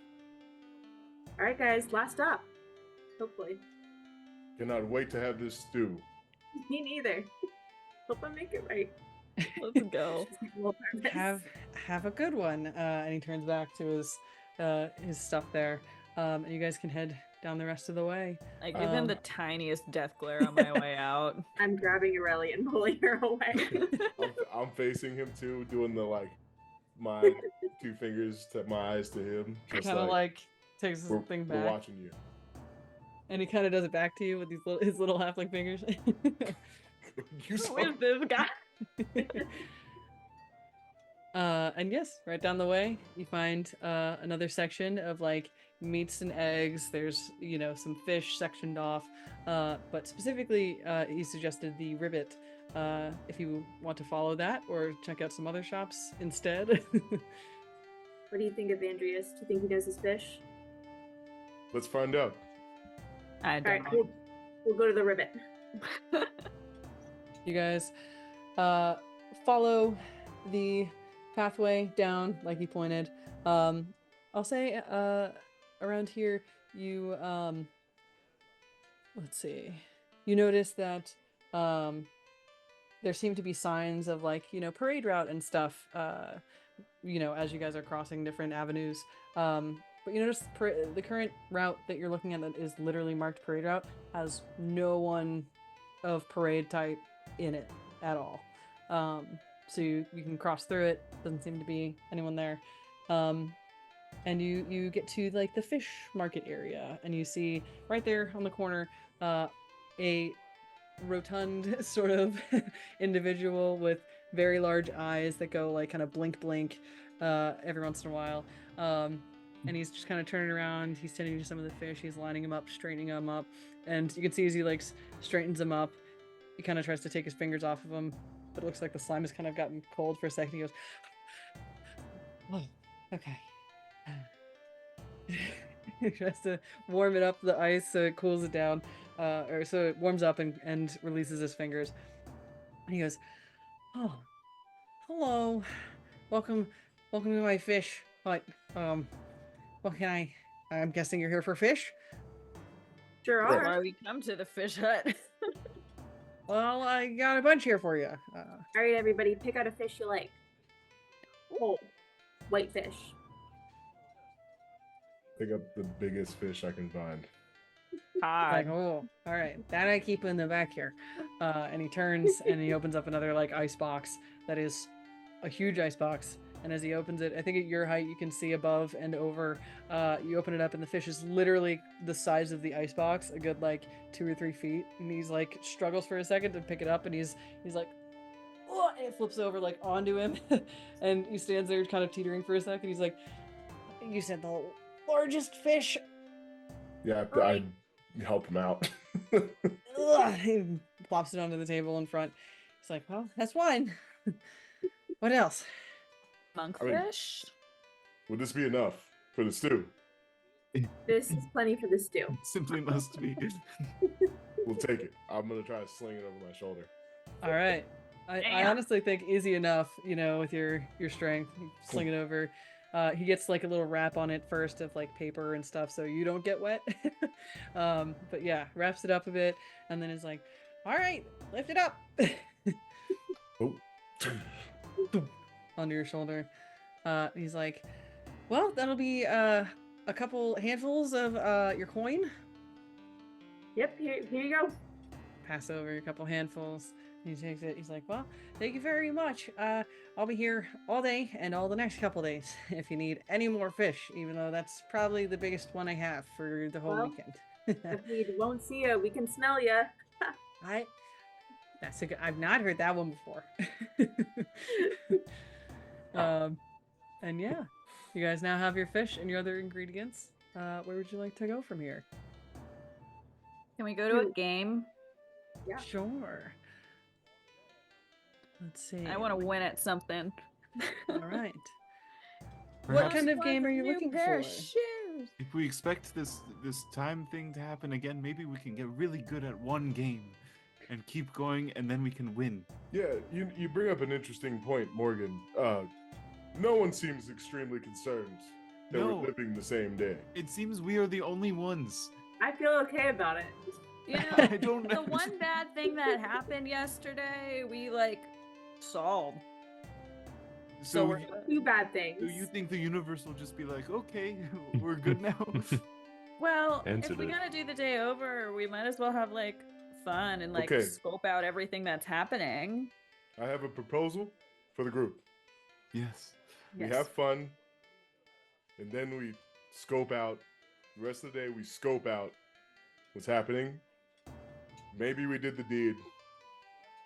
All right, guys, last stop. Hopefully. Cannot wait to have this stew. Me neither. Hope I make it right. Let's go. Have a good one. And he turns back to his stuff there. And you guys can head down the rest of the way. I give him the tiniest death glare on my way out. I'm grabbing Aurelia and pulling her away. I'm facing him too, doing the like my two fingers to my eyes to him. He Just kind of like takes his we're, thing we're back, watching you. and he kind of does it back to you with his little halfling fingers. You saw- Who is this guy? And yes, right down the way, you find another section of like meats and eggs. There's some fish sectioned off, but specifically he suggested the ribbit. If you want to follow that or check out some other shops instead. What do you think of Evandris? Do you think he knows his fish? Let's find out. I All don't right, know. we'll go to the ribbit. You guys follow the pathway down like he pointed. I'll say around here you let's see. You notice that there seem to be signs of like, parade route and stuff, as you guys are crossing different avenues. But you notice the current route that you're looking at that is literally marked parade route has no one of parade type in it at all. So you can cross through it. Doesn't seem to be anyone there. And you get to like the fish market area, and you see right there on the corner a rotund sort of individual with very large eyes that go like kind of blink every once in a while. And he's just kind of turning around. He's tending to some of the fish. He's lining them up, straightening them up, and you can see as he like straightens them up, he kind of tries to take his fingers off of them, but it looks like the slime has kind of gotten cold for a second. He goes, "Oh, okay." He tries to warm it up, the ice, so it cools it down, or so it warms up and releases his fingers. And he goes, "Oh, hello, welcome to my fish. What can I'm guessing you're here for fish? Sure Right. are. Why we come to the fish hut? Well, I got a bunch here for you. All right, everybody, pick out a fish you like. Oh, white fish. Pick up the biggest fish I can find. Like, oh, all right, that I keep in the back here." And he turns and he opens up another like ice box that is a huge ice box. And as he opens it, I think at your height you can see above and over. You open it up and the fish is literally the size of the ice box, a good like 2 or 3 feet. And he's like struggles for a second to pick it up, and he's like, "Oh!" And it flips over like onto him, and he stands there kind of teetering for a second. He's like, "You said the largest fish." Yeah, I help him out. Ugh, he plops it onto the table in front. He's like, "Well, that's fine. What else?" Monkfish? Would this be enough for the stew? This is plenty for the stew. Simply must be. We'll take it. I'm gonna try to sling it over my shoulder. All right. I Damn. honestly think easy enough, with your strength. You sling it over. He gets like a little wrap on it first of like paper and stuff so you don't get wet. But yeah, wraps it up a bit and then is like, "All right, lift it up." Oh. Onto your shoulder. He's like, "Well, that'll be a couple handfuls of your coin." Yep, here you go. Pass over a couple handfuls. He takes it. He's like, "Well, thank you very much. I'll be here all day and all the next couple days if you need any more fish, even though that's probably the biggest one I have for the whole Well, weekend." If we won't see you, we can smell you. That's a good. I've not heard that one before. And yeah, you guys now have your fish and your other ingredients. Where would you like to go from here? Can we go to a game? Yeah. Sure. Let's see. I want to win at something. All right. What Perhaps kind of game are you New looking pair for? of shoes. if we expect this time thing to happen again, maybe we can get really good at one game and keep going, and then we can win. Yeah, you bring up an interesting point, Morgan. No one seems extremely concerned that No. we're living the same day. It seems we are the only ones. I feel okay about it. I don't The know. one bad thing that happened yesterday, we like solved. So we're good. 2 bad things. Do you think the universe will just be like, okay, we're good now? Well, if Answered we're it. gonna do the day over, we might as well have like fun and like Okay. scope out everything that's happening. I have a proposal for the group. Yes. We have fun, and then we scope out. The rest of the day, we scope out what's happening. Maybe we did the deed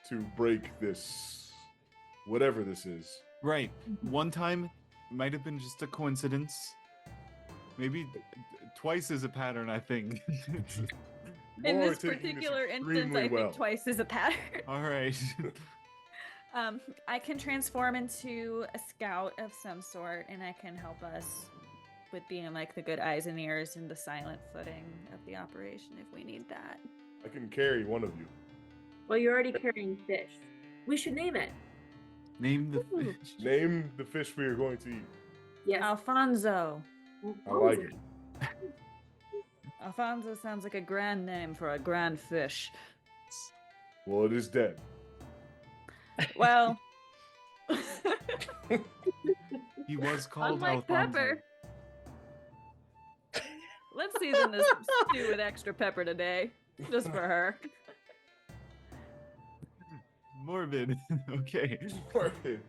to break this, whatever this is. Right. One time might have been just a coincidence. Maybe twice is a pattern, I think. In Laura this taking particular instance, extremely I think well. twice is a pattern. All right. I can transform into a scout of some sort, and I can help us with being like the good eyes and ears and the silent footing of the operation if we need that. I can carry one of you. Well, you're already carrying fish. We should name it. Name the Ooh. fish. Name the fish we are going to eat. Yes. Alfonso. I like it. Alfonso sounds like a grand name for a grand fish. Well, it is dead. Well, He was called unlike Alfonso. pepper. Let's season this stew with extra pepper today, just for her. Morbid. Okay. Morbid.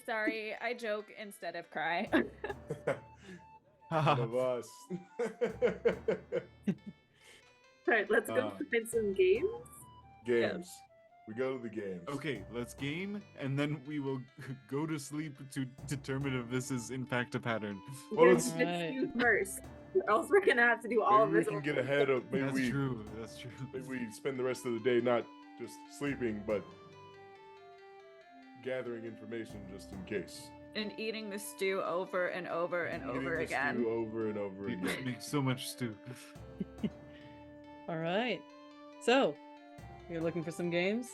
Sorry, I joke instead of cry. One of us. Alright, let's go find some games. Games. We go to the games. Okay, let's game, and then we will go to sleep to determine if this is in fact a pattern. Well, We're let's- gonna Right. do first, or else we're gonna have to do all Maybe of we this. can get ahead of. Maybe That's we. true. That's true. Maybe we spend the rest of the day not just sleeping, but gathering information just in case. And eating the stew over and over and Eating over the again. stew over and over We again. make so much stew. All right. So, you're looking for some games?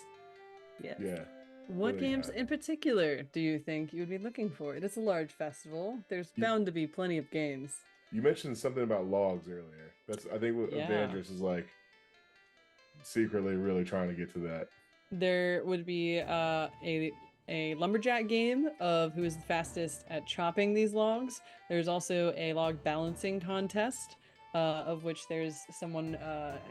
Yes. Yeah. What really games bad. in particular do you think you would be looking for? It is a large festival. There's Yeah. bound to be plenty of games. You mentioned something about logs earlier. That's I think what Yeah. Evandris is like secretly really trying to get to that. There would be a lumberjack game of who is the fastest at chopping these logs. There's also a log balancing contest, of which there's someone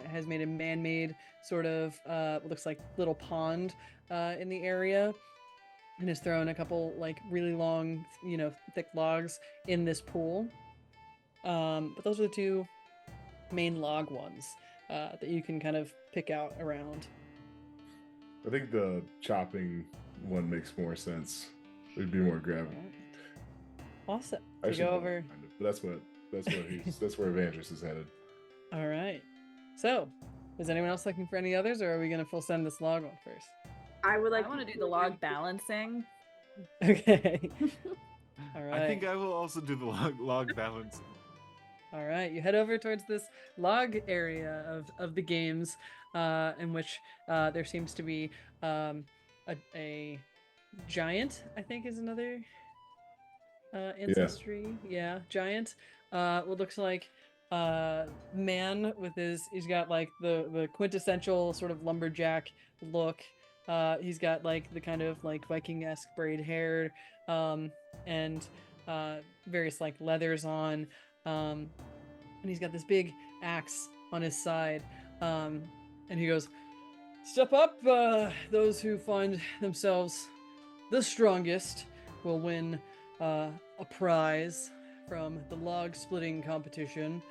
has made a man-made sort of what looks like little pond in the area, and has thrown a couple like really long, thick logs in this pool. But those are the two main log ones that you can kind of pick out around. I think the chopping one makes more sense. It'd be more gravity. Awesome. I We should go know, over. kind of, but that's where Evandris is headed. All right. So, is anyone else looking for any others, or are we gonna full send this log one first? I would like I want to do the log balancing. Okay. All right. I think I will also do the log balance. All right. You head over towards this log area of the games, in which there seems to be a giant. I think is another ancestry. Yeah, giant. What looks like man with he's got like the quintessential sort of lumberjack look. He's got like the kind of like Viking-esque braid hair, and various like leathers on, and he's got this big axe on his side, and he goes, "Step up, those who find themselves the strongest will win a prize from the log splitting competition.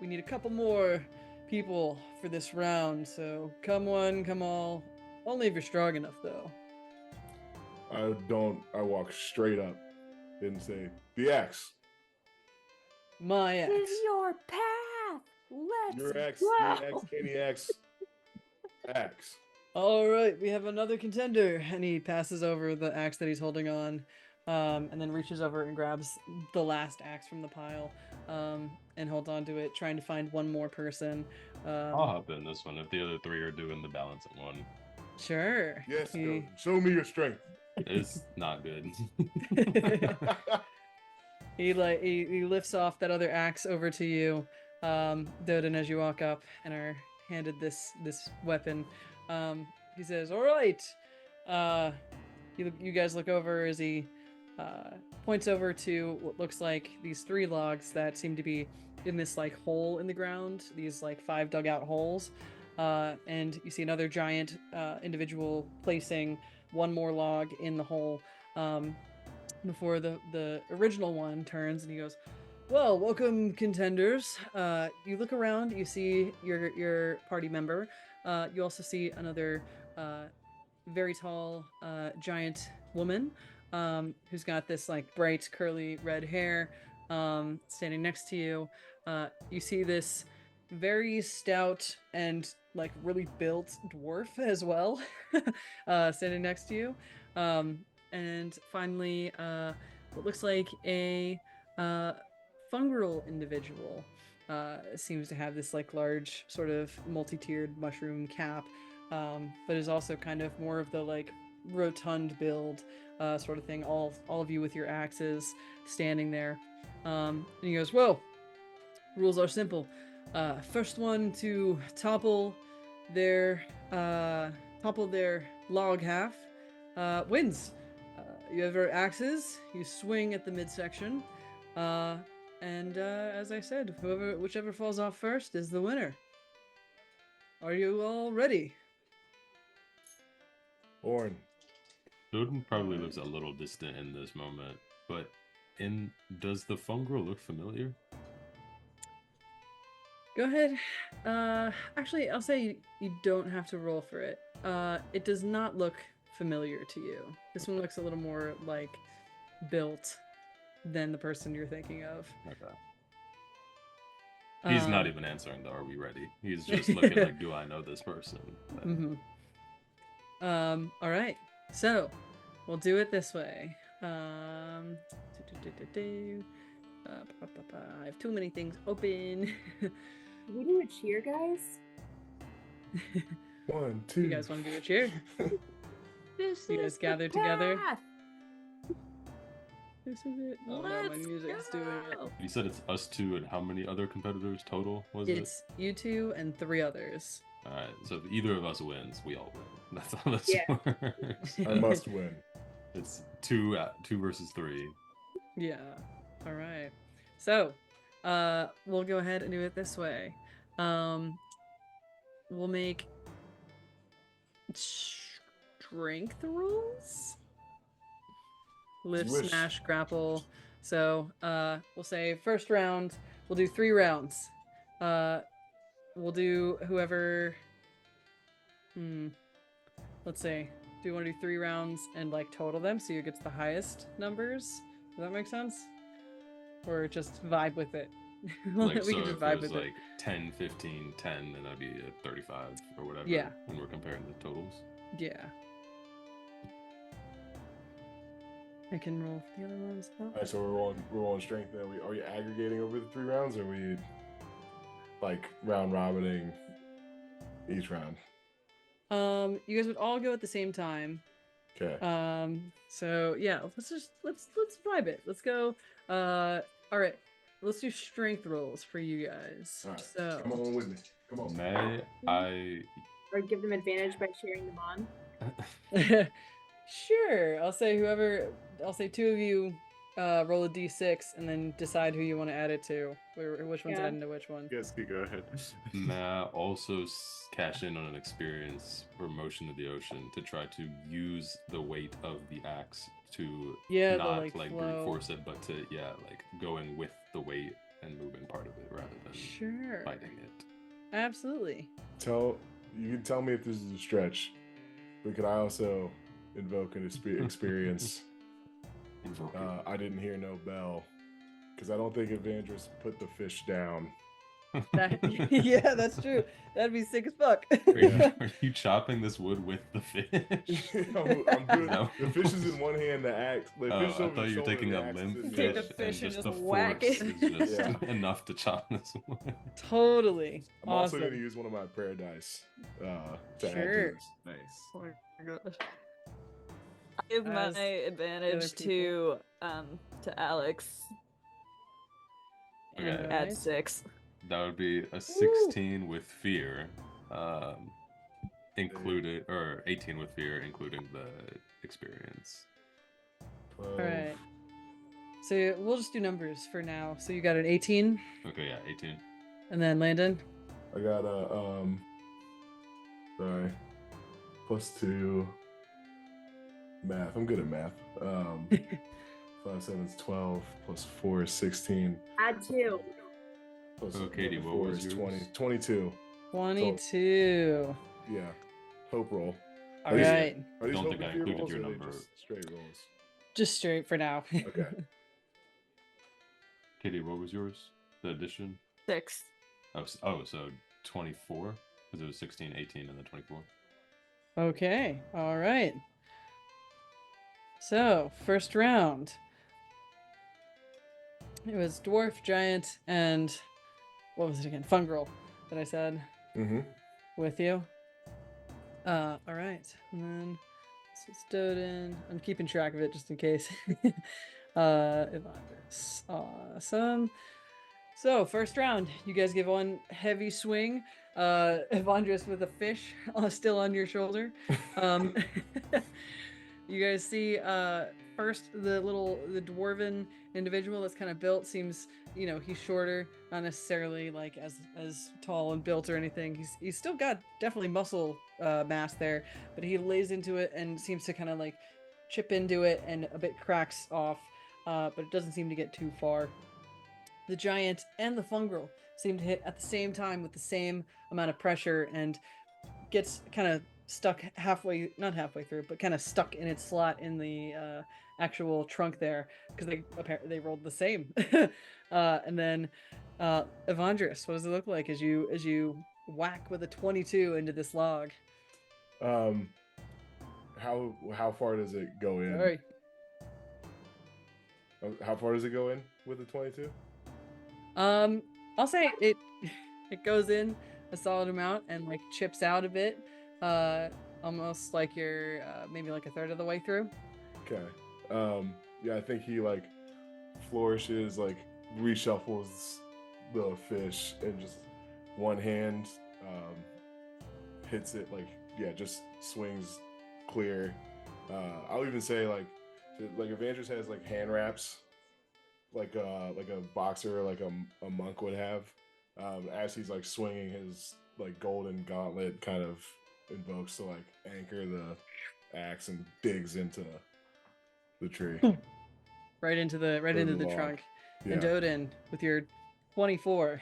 We need a couple more people for this round, so come one, come all. Only if you're strong enough, though." I walk straight up and say, the axe. My axe. Is your path. Let's Your axe, go. your axe, Kenny axe. Axe. All right, we have another contender, and he passes over the axe that he's holding on, and then reaches over and grabs the last axe from the pile, and holds on to it, trying to find one more person. I'll hop in this one if the other three are doing the balancing one. Sure. Yes, He- Døden, show me your strength. It's not good. he lifts off that other axe over to you, Døden, as you walk up and are handed this weapon. He says, "All right." You guys look over as he points over to what looks like these 3 logs that seem to be in this like hole in the ground, these like 5 dugout holes, and you see another giant individual placing one more log in the hole before the original one turns, and he goes, "Well, welcome, contenders." You look around, you see your party member. You also see another very tall giant woman who's got this like bright curly red hair standing next to you. You see this very stout and like really built dwarf as well standing next to you. And finally what looks like a fungal individual seems to have this like large sort of multi-tiered mushroom cap, but is also kind of more of the like rotund build sort of thing. All of you with your axes standing there, and he goes, "Well, rules are simple. First one to topple their log half wins. You have your axes. You swing at the midsection, and as I said, whichever falls off first is the winner. Are you all ready? Born. Døden probably looks a little distant in this moment, but does the fungal look familiar? Go ahead. Actually, I'll say you don't have to roll for it. It does not look familiar to you. This one looks a little more like built than the person you're thinking of. Okay. He's not even answering the "Are we ready?" He's just looking like, "Do I know this person?" Mm-hmm. All right. So we'll do it this way. I have too many things open. Can we do a cheer, guys? 1, 2. You guys want to do a cheer? This You guys is the gather together? path. This is it. Oh no, my Let's music's doing it. go. You said it's us two, and how many other competitors total was It's you two and 3 others. it? All right, so if either of us wins, we all win. That's how this Yeah. works. I must win. It's 2 versus 3. Yeah. All right. So, we'll go ahead and do it this way. We'll make strength rolls. Lift, Wish. smash, grapple. So, we'll say first round. We'll do 3 rounds. We'll do whoever. Let's see. Do you want to do 3 rounds and like total them so you get the highest numbers? Does that make sense? Or just vibe with it? Like, We so can if just it vibe was with it. like 10, 15, 10, then that'd be a 35 or whatever. Yeah. When we're comparing the totals. Yeah. I can roll for the other ones. All right, so we're rolling strength. Then are you aggregating over the 3 rounds, or are we like round robining each round? You guys would all go at the same time. Okay. So yeah, let's vibe it. Let's go. All right. Let's do strength rolls for you guys. All right. So Come on with me. Come on. May I? Or give them advantage by cheering them on? sure. I'll say 2 of you roll a d6 and then decide who you want to add it to. Which one's Yeah. adding to which one. Yes, you go ahead. May I also cash in on an experience for Motion of the Ocean to try to use the weight of the axe to Yeah, the, not like, like flow. brute force it, but to like going with the weight and moving part of it rather than Sure. fighting it. Absolutely. You can tell me if this is a stretch, but could I also invoke an experience? Invoke it. I didn't hear no bell, because I don't think Evandris put the fish down. Yeah, that's true. That'd be sick as fuck. Are you chopping this wood with the fish? I'm doing, No. The fish is in one hand, the axe. The Oh, fish I over thought the you were shoulder, taking the a axe is limp in the Take hand. the fish and just just the whack force it. is just Yeah. enough to chop this wood. Totally. I'm also Awesome. going to use one of my prayer dice to add to Sure. this. Nice. Oh my gosh. I give my As the advantage other to Alex. And Okay. add Alright. 6. That would be a 16 with fear, included, or 18 with fear, including the experience. 12. All right. So we'll just do numbers for now. So you got an 18, Okay, yeah, 18. and then Landon. I got a sorry, +2 math. I'm good at math. 5, 7 is 12 +4 is 16. Add 2. Plus Oh, Katie, what 4 was is yours? 22. 22. Yeah. Hope roll. All Are these- right. Are these Don't think hope I and fear included rolls, your or are they number. just straight rolls? Just straight for now. Okay. Katie, what was yours? The addition? 6. So 24? Because it was 16, 18, and then 24. Okay. All right. So, first round. It was dwarf, giant, and what was it again? Fungal that I said Mm-hmm. with you. All right. And then this is Døden. I'm keeping track of it just in case. Evandris. Awesome. So, first round, you guys give one heavy swing. Evandris with a fish still on your shoulder. Um, you guys see first the dwarven individual that's kind of built seems, he's shorter, not necessarily like as tall and built or anything. He's still got definitely muscle mass there, but he lays into it and seems to kind of like chip into it and a bit cracks off, but it doesn't seem to get too far. The giant and the fungal seem to hit at the same time with the same amount of pressure and gets kind of stuck not halfway through, but kind of stuck in its slot in the actual trunk there because they rolled the same. And then Evandris, what does it look like as you whack with a 22 into this log? How far does it go in? Sorry. How far does it go in with the 22? I'll say it goes in a solid amount and like chips out a bit, almost like you're maybe like a third of the way through. Okay. Yeah, I think he like flourishes, like reshuffles the fish and just one hand hits it, like, yeah, just swings clear. I'll even say like Evandris has like hand wraps, like a boxer, like a monk would have, as he's like swinging his like golden gauntlet, kind of invokes to like anchor the axe and digs into the tree. Right into the log. trunk. Yeah. And Døden, with your 24,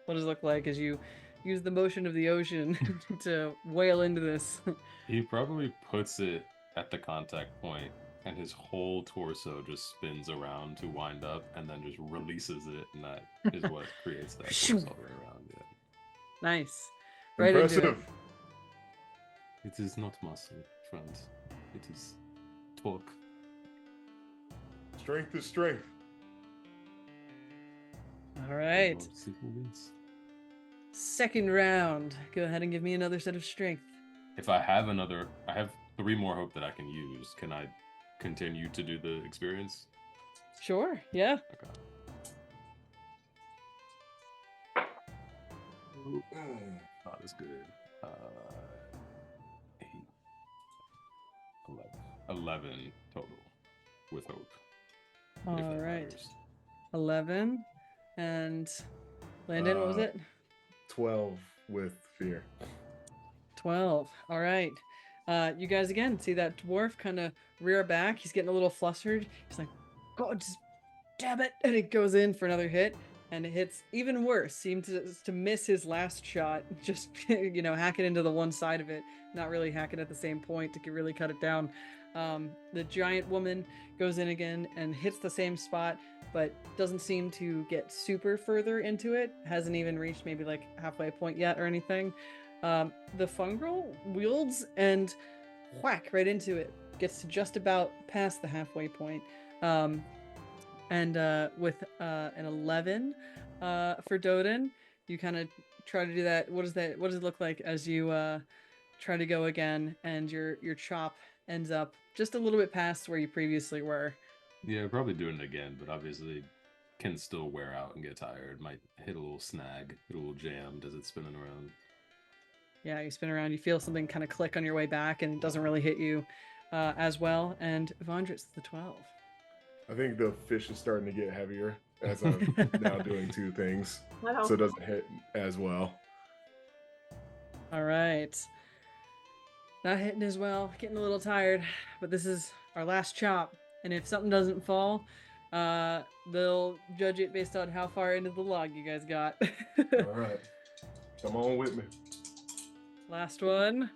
what does it look like as you use the motion of the ocean to whale into this? He probably puts it at the contact point, and his whole torso just spins around to wind up, and then just releases it, and that is what creates that force all the way around. Yeah. Nice. Right Impressive. into it. It is not muscle, friend. It is torque. Strength is strength. All right. Wins. Second round. Go ahead and give me another set of strength. If I have I have 3 more hope that I can use. Can I continue to do the experience? Sure. Yeah. Okay. Not as good. 8, 11 total with hope. All if that right. matters. 11. And Landon, what was it? 12 with fear. 12. All right. You guys again see that dwarf kind of rear back. He's getting a little flustered. He's like, God, damn it. And it goes in for another hit. And it hits even worse. Seems to miss his last shot. Just, hack it into the one side of it. Not really hack it at the same point to really cut it down. The giant woman goes in again and hits the same spot, but doesn't seem to get super further into it. Hasn't even reached maybe like halfway point yet or anything. The fungal wields and whack right into it. Gets to just about past the halfway point. And with an 11 for Døden, you kind of try to do that. What does it look like as you try to go again, and your chop ends up just a little bit past where you previously were? Yeah, probably doing it again, but obviously can still wear out and get tired. Might hit a little snag, hit a little jammed as it's spinning around. Yeah, you spin around, you feel something kind of click on your way back, and it doesn't really hit you as well. And Evandris, the 12. I think the fish is starting to get heavier as I'm now doing 2 things, Wow. so it doesn't hit as well. All right. Not hitting as well, getting a little tired, but this is our last chop. And if something doesn't fall, they'll judge it based on how far into the log you guys got. All right. Come on with me. Last one.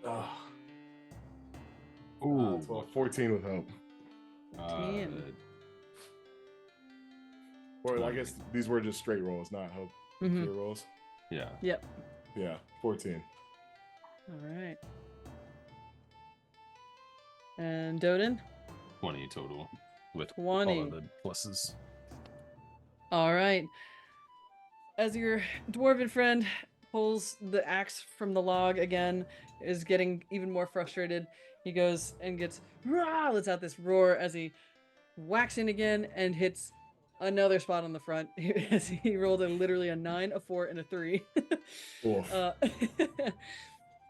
Oh, Ooh. 12, 14 with hope. 14. Or I guess these were just straight rolls, not hope. Mhm. Fear rolls. Yeah. Yep. Yeah, 14. All right. And Døden? 20 total with 20. all of the pluses. All right. As your dwarven friend pulls the axe from the log again, is getting even more frustrated. He goes and gets, lets out this roar as he whacks in again and hits another spot on the front. He rolled literally a 9, a 4, and a 3. Oof.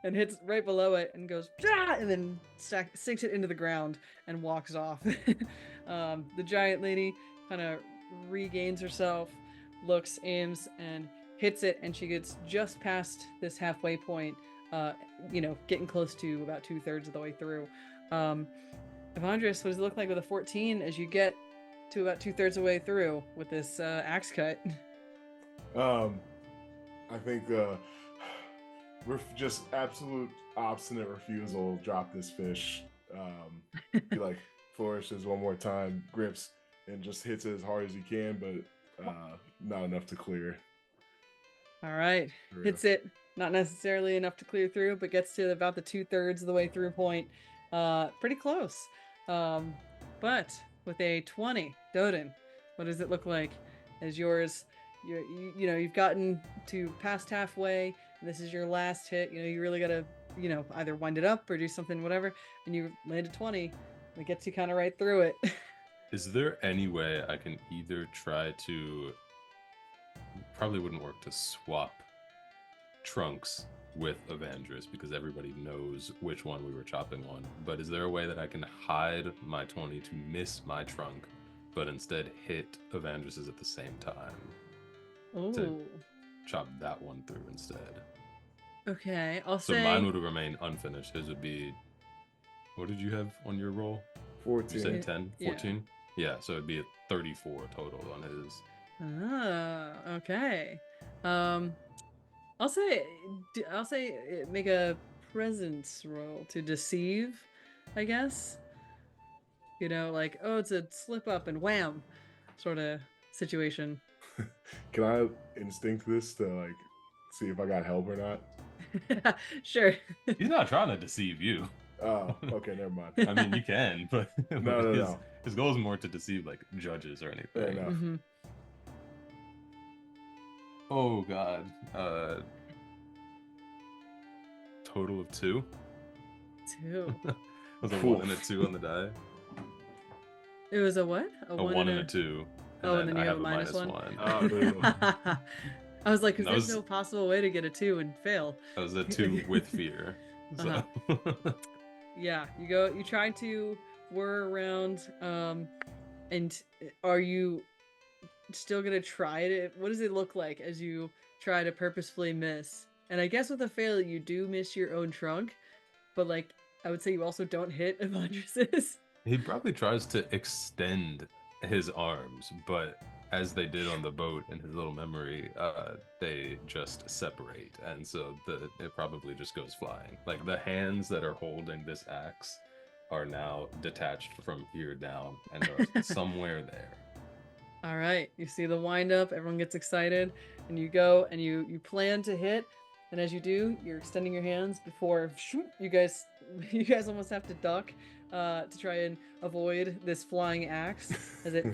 And hits right below it and goes, "Ah!" and then sinks it into the ground and walks off. The giant lady kind of regains herself, looks, aims, and hits it, and she gets just past this halfway point, getting close to about 2/3 of the way through. Evandris, what does it look like with a 14 as you get to about 2/3 of the way through with this axe cut? I think just absolute obstinate refusal. Drop this fish. He like flourishes one more time, grips, and just hits it as hard as he can, but not enough to clear. All right, hits it. Not necessarily enough to clear through, but gets to about the 2/3 of the way through point. Pretty close. But with a 20, Døden, what does it look like as yours? You've gotten to past halfway. And this is your last hit. You really gotta, either wind it up or do something, whatever. And you land a 20. And it gets you kind of right through it. Is there any way I can either try to? Probably wouldn't work to swap trunks with Evandris because everybody knows which one we were chopping on. But is there a way that I can hide my 20 to miss my trunk, but instead hit Evandris's at the same time? Ooh. To chop that one through instead. Okay, I'll So say. mine would remain unfinished. His would be. What did you have on your roll? 14. You said 10? Yeah. 14? Yeah, so it'd be a 34 total on his. Okay. I'll say make a presence roll to deceive, I guess. Like, oh, it's a slip up and wham sort of situation. Can I instinct this to like see if I got help or not? Sure. He's not trying to deceive you. Oh, okay, never mind. I mean, you can, but No. his goal is more to deceive like judges or anything. Fair enough. Mm-hmm. Oh God. Total of 2. 2. Was a 1 and a 2 on the die. It was a what? A 1 and a 2. And then I you have have a minus -1. one? Oh, I was like, because That there's was- no possible way to get a 2 and fail. That was a 2 with fear. So. Yeah, you try to whir around, and are you still gonna try it? What does it look like as you try to purposefully miss? And I guess with a fail, you do miss your own trunk, but like, I would say you also don't hit Evandris's. He probably tries to extend his arms, but as they did on the boat in his little memory, they just separate, and so it probably just goes flying. Like the hands that are holding this axe are now detached from here down and are somewhere there. All right, you see the wind up, everyone gets excited, and you go and you plan to hit, and as you do, you're extending your hands before you guys almost have to duck to try and avoid this flying axe as it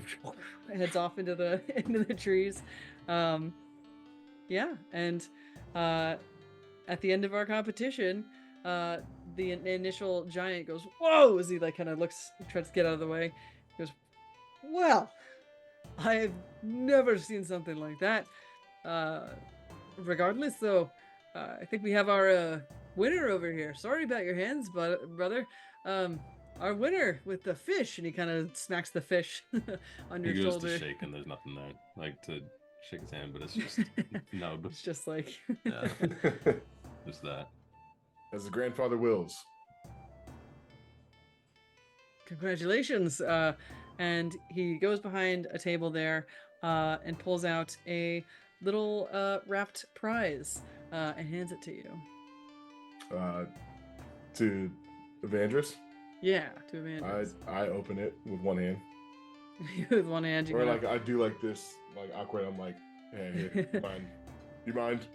heads off into the trees. Yeah, and at the end of our competition, the initial giant goes, "Whoa!" as he like kind of looks, tries to get out of the way. He goes, "Well, I have never seen something like that. Regardless, though, I think we have our winner over here. Sorry about your hands, brother. Our winner with the fish," and he kind of smacks the fish on your He goes shoulder. to shake and there's nothing there, like to shake his hand, but it's just no. It's just like, Yeah, just that. As the grandfather wills. congratulations. And he goes behind a table there and pulls out a little wrapped prize and hands it to you. To Evandris, Yeah, to Evandris. I open it with one hand, With one hand, you or go, like I do like this, like awkward. I'm like, hey, here, you mind?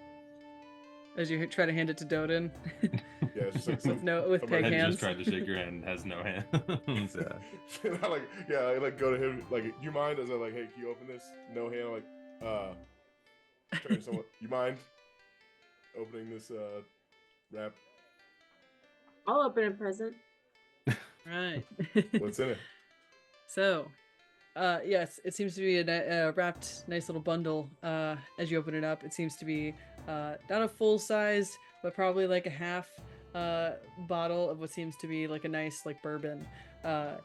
as you try to hand it to Døden. Yeah, it's just like with I'm peg like, Ed hands. just tried to shake your hand, has no hands. Yeah. I like go to him like, you mind? As I like, hey, can you open this? No hand. I'm like, turn to someone. You mind opening this wrap? I'll open a present. Right. What's in it? So, Yes, it seems to be a wrapped, nice little bundle. As you open it up, it seems to be not a full size, but probably like a half bottle of what seems to be like a nice like bourbon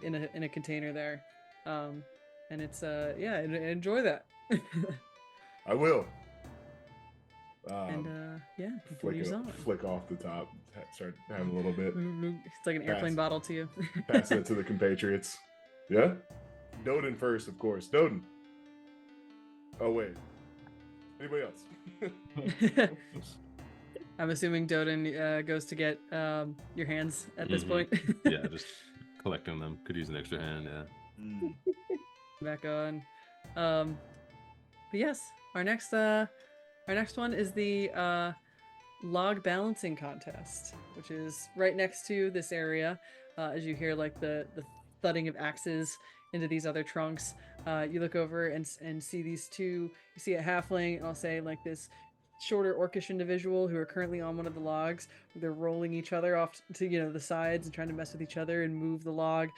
in a container there. And it's enjoy that. I will. And yeah, continues on. Flick off the top. Start having a little bit. It's like an airplane bottle to you. Passing it to the compatriots. Yeah. Døden first, of course. Døden. Oh wait. Anybody else? I'm assuming Døden goes to get your hands at this point. Yeah, just collecting them. Could use an extra hand. Yeah. Back on. But yes, our next one is the log balancing contest, which is right next to this area. As you hear like the thudding of axes into these other trunks, you look over and see these two. You see a halfling, and I'll say like this shorter orcish individual who are currently on one of the logs. They're rolling each other off to the sides and trying to mess with each other and move the log.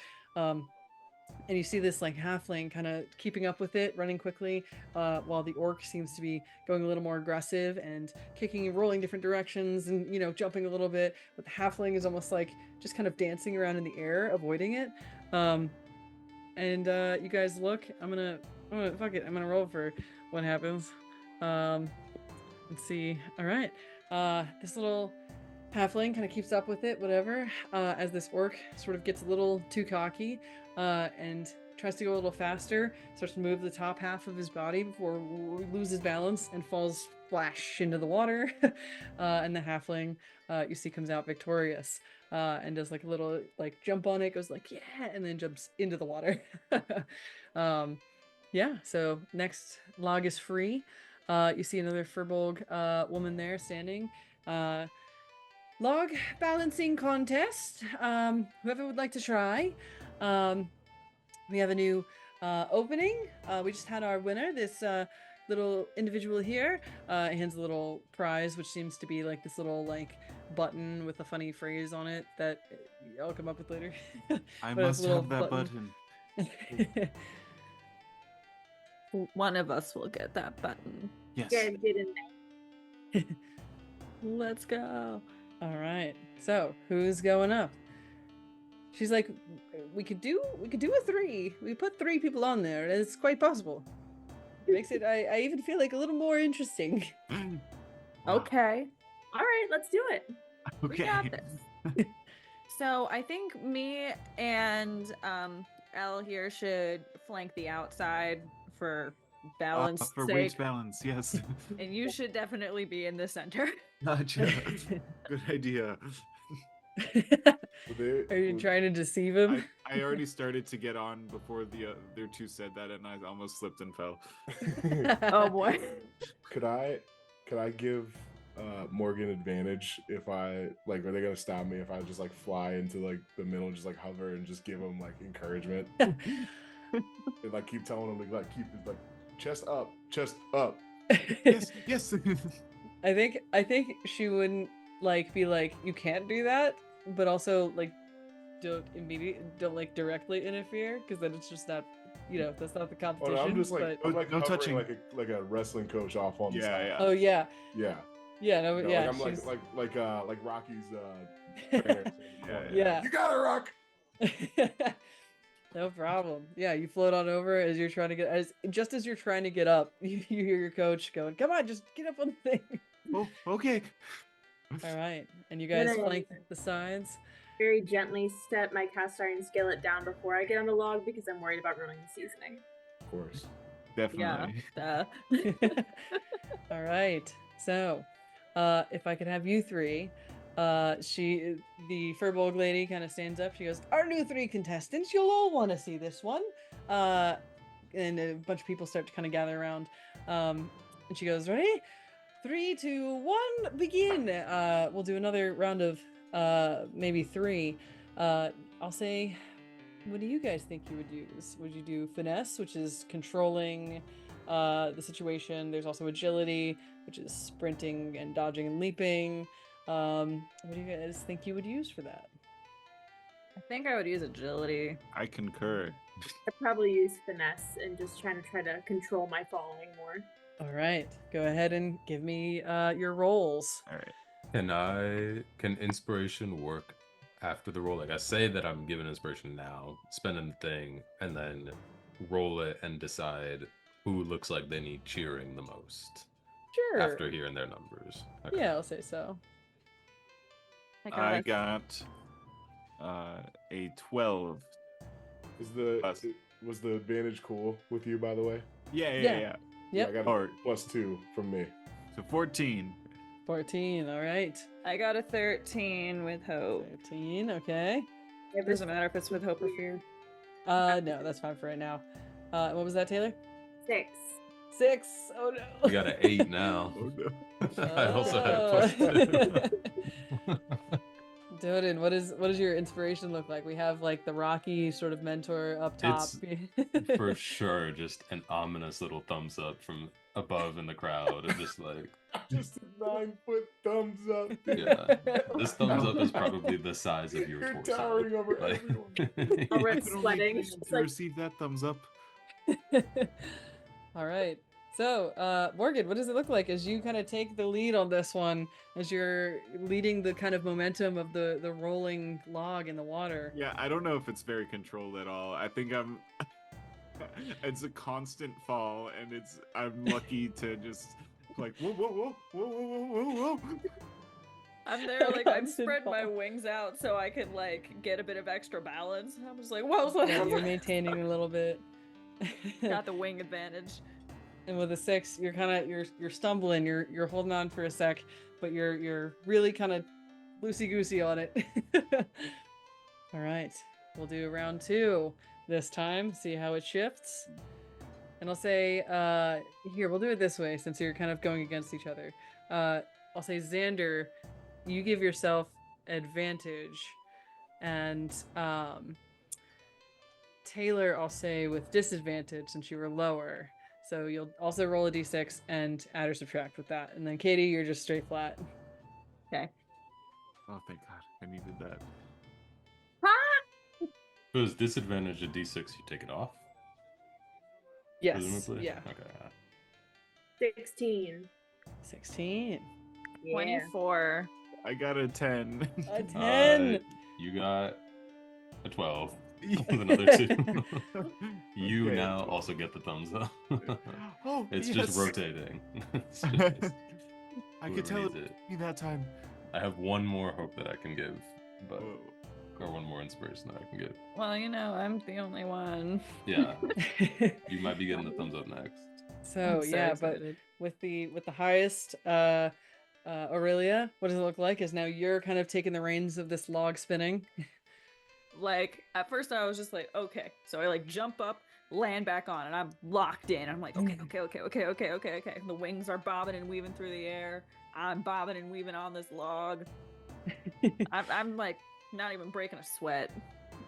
And you see this like halfling kind of keeping up with it, running quickly, while the orc seems to be going a little more aggressive and kicking and rolling different directions and jumping a little bit. But the halfling is almost like just kind of dancing around in the air, avoiding it. And you guys look. I'm gonna fuck it. I'm gonna roll for what happens. Let's see. All right. This little halfling kind of keeps up with it, whatever, as this orc sort of gets a little too cocky and tries to go a little faster, starts to move the top half of his body before he loses balance and falls splash into the water. And the halfling, you see, comes out victorious and does like a little like jump on it, goes like, yeah, and then jumps into the water. Yeah, so next log is free. You see another Furbolg woman there standing. Log balancing contest. Whoever would like to try. We have a new opening. We just had our winner, this little individual here. He hands a little prize, which seems to be like this little like button with a funny phrase on it that I'll come up with later. I But it's must a little have that button. One of us will get that button. Yes. Get in there. Let's go. All right. So who's going up? She's like, we could do a 3. We put 3 people on there. It's quite possible. It makes it. I even feel like a little more interesting. Wow. Okay. All right, let's do it. Okay. We got this. So I think me and Elle here should flank the outside for balance For sake, weight balance, yes. and you should definitely be in the center. Gotcha. Good idea. Are you trying to deceive him? I already started to get on before the other two said that, and I almost slipped and fell. Oh boy. Could I give Morgan advantage if I like? Are they gonna stop me if I just like fly into like the middle, and just like hover and just give them like encouragement? And like keep telling them like keep like chest up. Yes, yes. I think she wouldn't like be like, you can't do that, but also like don't like directly interfere, because then it's just not, that's not the competition. Oh, no, I'm just like but... I'm like No hovering touching. like a wrestling coach off on the side. Yeah. Oh yeah. Yeah. Yeah, no, You know, yeah. like I'm she's... like Rocky's trainer. Yeah. You got it, Rock. No problem. Yeah, you float on over as you're trying to get just as you're trying to get up, you hear your coach going, "Come on, just get up on the thing." Oh, okay. All right, and you guys Good. flank the sides. Very gently step my cast iron skillet down before I get on the log because I'm worried about ruining the seasoning. Of course. Definitely. Yeah. All right. So, if I could have you 3, the Furbolg lady kind of stands up. She goes, "Our new 3 contestants, you'll all want to see this one." And a bunch of people start to kind of gather around. And she goes, "Ready? 3, 2, 1, begin." We'll do another round of maybe 3. I'll say, what do you guys think you would use? Would you do finesse, which is controlling the situation? There's also agility, which is sprinting and dodging and leaping. What do you guys think you would use for that? I think I would use agility. I concur. I'd probably use finesse and just try to control my falling more. All right, go ahead and give me your rolls. All right. Can inspiration work after the roll? Like I say that I'm giving inspiration now, spending the thing, and then roll it and decide who looks like they need cheering the most Sure. after hearing their numbers. Okay. Yeah, I'll say so. I got a 12. Was the advantage cool with you, by the way? Yeah. Yep. I got a +2 from me. So 14. 14. All right. I got a 13 with hope. 13. Okay. It doesn't matter if it's with hope or fear. No, that's fine for right now. What was that, Taylor? 6. 6. Oh no. You got an 8 now. Oh no. I also had a +2. Døden, what does your inspiration look like? We have like the Rocky sort of mentor up top. It's for sure just an ominous little thumbs up from above in the crowd. It's just like, Just a 9-foot thumbs up. yeah, this thumbs up is probably the size of your You're torso. towering over Like- everyone. Elret's I can only sweating. hope It's to like, receive that thumbs up. All right. So, Morgan, what does it look like as you kind of take the lead on this one, as you're leading the kind of momentum of the rolling log in the water? Yeah, I don't know if it's very controlled at all. I think I'm. It's a constant fall, and I'm lucky to just like whoa, whoa, whoa, whoa, whoa, whoa, whoa, whoa. I'm there, like, I Constant spread my fall. wings out so I can, like, get a bit of extra balance. I'm just like, whoa, what Yeah, you're happened? maintaining a little bit. Got the wing advantage. And with a 6, you're kind of you're stumbling. You're holding on for a sec, but you're really kind of loosey goosey on it. All right, we'll do round 2 this time. See how it shifts. And I'll say here we'll do it this way since you're kind of going against each other. I'll say Xander, you give yourself advantage, and Taylor, I'll say with disadvantage since you were lower. So you'll also roll a d6 and add or subtract with that. And then Katie, you're just straight flat. Okay. Oh, thank God, I needed that. If it was disadvantage at D6, you take it off? Yes. Presumably? Yeah. Okay. 16. 16. Yeah. 24. I got a 10. A 10. You got a 12 with another 2. You Okay. now also get the thumbs up. Oh, It's yes. just rotating. It's just I whoever could tell needs it me that time. I have one more hope that I can give, but Whoa. or one more inspiration that I can give. Well, you know, I'm the only one. Yeah, you might be getting the thumbs up next. So I'm so yeah, but excited. with the highest Aurelia, what does it look like? Is now you're kind of taking the reins of this log spinning. Like, at first I was just like, okay. So I, like, jump up, land back on, and I'm locked in. I'm like, okay. The wings are bobbing and weaving through the air. I'm bobbing and weaving on this log. I'm like, not even breaking a sweat.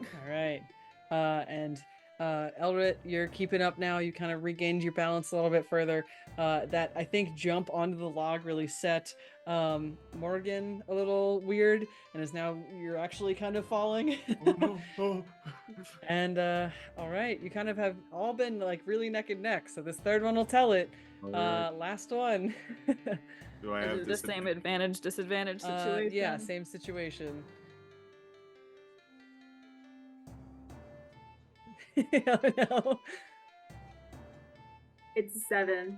All right. And Elret, you're keeping up now. You kind of regained your balance a little bit further. That I think jump onto the log really set Morgan a little weird, and is now you're actually kind of falling. Oh, no. Oh. And all right, you kind of have all been like really neck and neck. So this third one will tell it. Alright. Last one. Do I Is have it the same advantage disadvantage situation? Yeah, same situation. Oh no. It's a 7.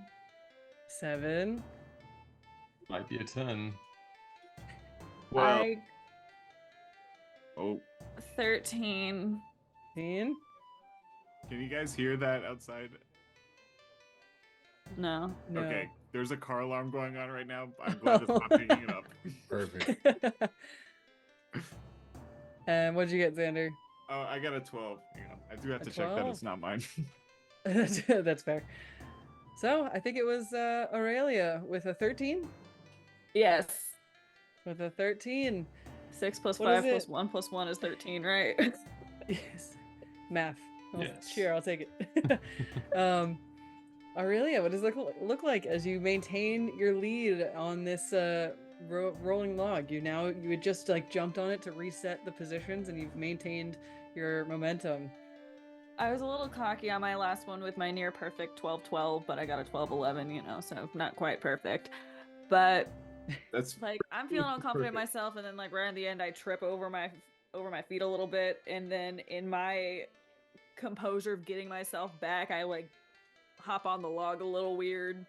7. Might be a 10. Well, I oh, 13. 15. can you guys hear that outside? No. No. Okay, there's a car alarm going on right now. I'm glad it's not picking it up. Perfect. And what'd you get, Xander? Oh, I got a 12. Hang on. I do have A to check that 12? it's not mine. That's fair. So I think it was Aurelia with a 13. Yes. With a 13. 6 plus What is 5 plus it? 1 plus 1 is 13, right? Yes. Math. Oh, Yes. Sure, I'll take it. Aurelia, what does it look like as you maintain your lead on this rolling log. You had just like jumped on it to reset the positions, and you've maintained your momentum. I was a little cocky on my last one with my near perfect 12-12, but I got a 12-11, so not quite perfect. But That's like I'm feeling all confident in myself, and then like right at the end I trip over my feet a little bit, and then in my composure of getting myself back, I like hop on the log a little weird,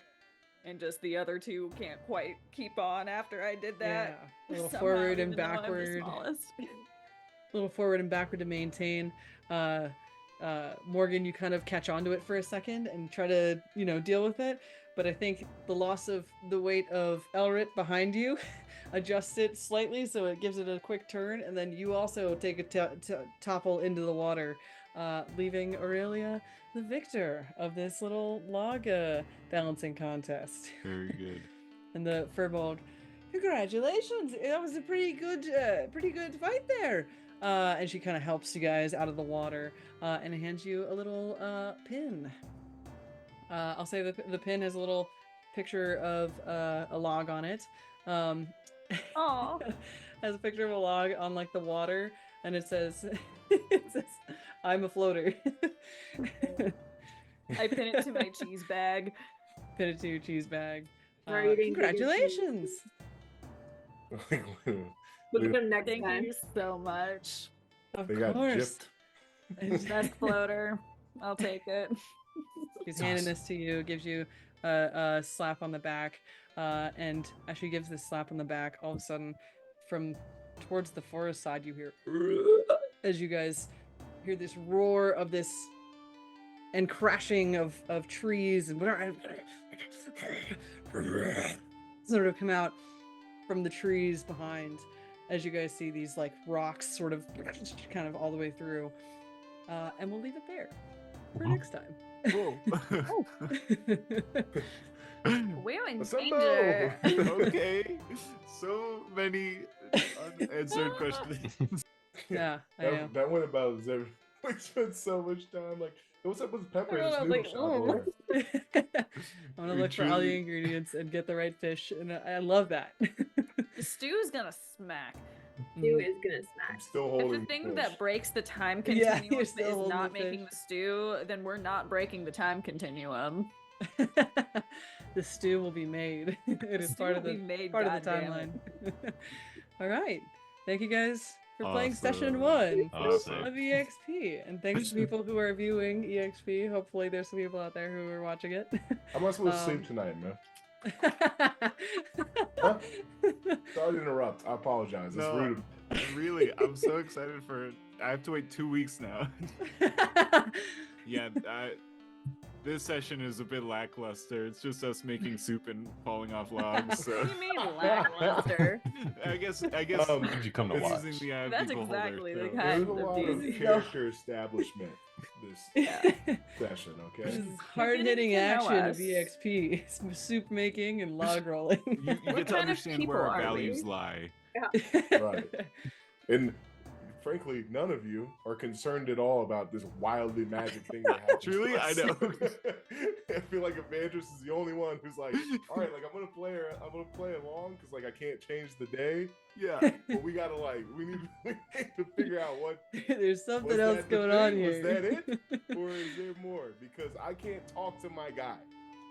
and just the other two can't quite keep on after I did that. Yeah, a little Somehow, forward and even though I'm the backward. smallest. A little forward and backward to maintain. Morgan, you kind of catch onto it for a second and try to, deal with it. But I think the loss of the weight of Elret behind you adjusts it slightly, so it gives it a quick turn, and then you also take a topple into the water, leaving Aurelia the victor of this little log balancing contest. Very good. And the Furbolg, congratulations! That was a pretty good fight there. And she kind of helps you guys out of the water and hands you a little pin. I'll say the pin has a little picture of a log on it. Aw. Has a picture of a log on like the water, and it says, "I'm a floater." I pin it to my cheese bag. Pin it to your cheese bag. Are you eating Congratulations! We'll get them next Thank time. you so much. Of They got course. Best floater. I'll take it. He's handing this to you, gives you a slap on the back, and as she gives this slap on the back, all of a sudden, from towards the forest side, you hear, as you guys hear this roar of this, and crashing of trees, and sort of come out from the trees behind, as you guys see these like rocks sort of kind of all the way through. And we'll leave it there for next time. Whoa. We're in Assemble! danger. Okay. So many unanswered questions. Yeah, I know. that went about as every. We spent so much time like, what's up with pepper in this I was noodle like, shop? oh. I'm gonna We look for all the truly- ingredients and get the right fish, and I love that. The stew's gonna smack. Stew is gonna I'm smack. still If holding the thing fish. that breaks the time Yeah, continuum you're still is holding not the making fish. the stew, then we're not breaking the time continuum. The stew will be made. It is stew part of will the be made, part of the goddammit. timeline. All right, thank you guys for playing session Awesome. 1 Awesome. of EXP, and thanks to people who are viewing EXP. Hopefully, there's some people out there who are watching it. How am I supposed to Um, sleep tonight, man? Sorry to interrupt. I apologize. It's No, rude. really, I'm so excited for it. I have to wait 2 weeks now. Yeah, this session is a bit lackluster. It's just us making soup and falling off logs. So What do you mean lackluster? I guess Did you come to watch? using the eye of That's beholder, exactly the so- kind There's a of lot of beauty. character establishment this session, okay? This is hard-hitting to know action of us. EXP. Soup making and log rolling. You What get to kind of understand people where our are values we? lie. Right. And frankly, none of you are concerned at all about this wildly magic thing that happened. to Truly, I us. know. I feel like Evandris is the only one who's like, all right, like I'm gonna play along because like I can't change the day, Yeah. but we gotta we need to figure out what There's something was else that the going on thing? here. Was that it? Or is there more? Because I can't talk to my guy.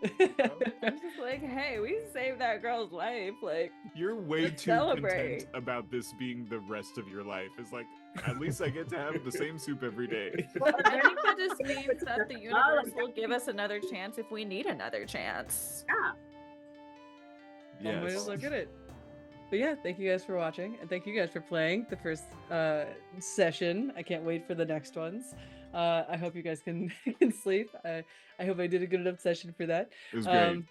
I'm just like, hey, we saved that girl's life. Like, You're way Let's too celebrate. content about this being the rest of your life. It's like, at least I get to have the same soup every day. I think that just means that the universe will give us another chance if we need another chance. One way to Yes. look at it. But yeah, thank you guys for watching, and thank you guys for playing the first session. I can't wait for the next ones. I hope you guys can sleep. I hope I did a good enough session for that. It was great.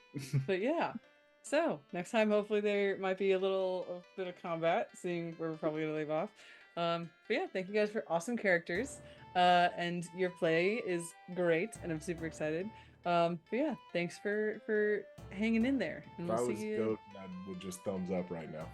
But yeah, so next time hopefully there might be a bit of combat, seeing where we're probably gonna leave off. But yeah, thank you guys for awesome characters. And your play is great, and I'm super excited. But yeah, thanks for hanging in there, and If I we'll was see you. goat, I would just thumbs up right now.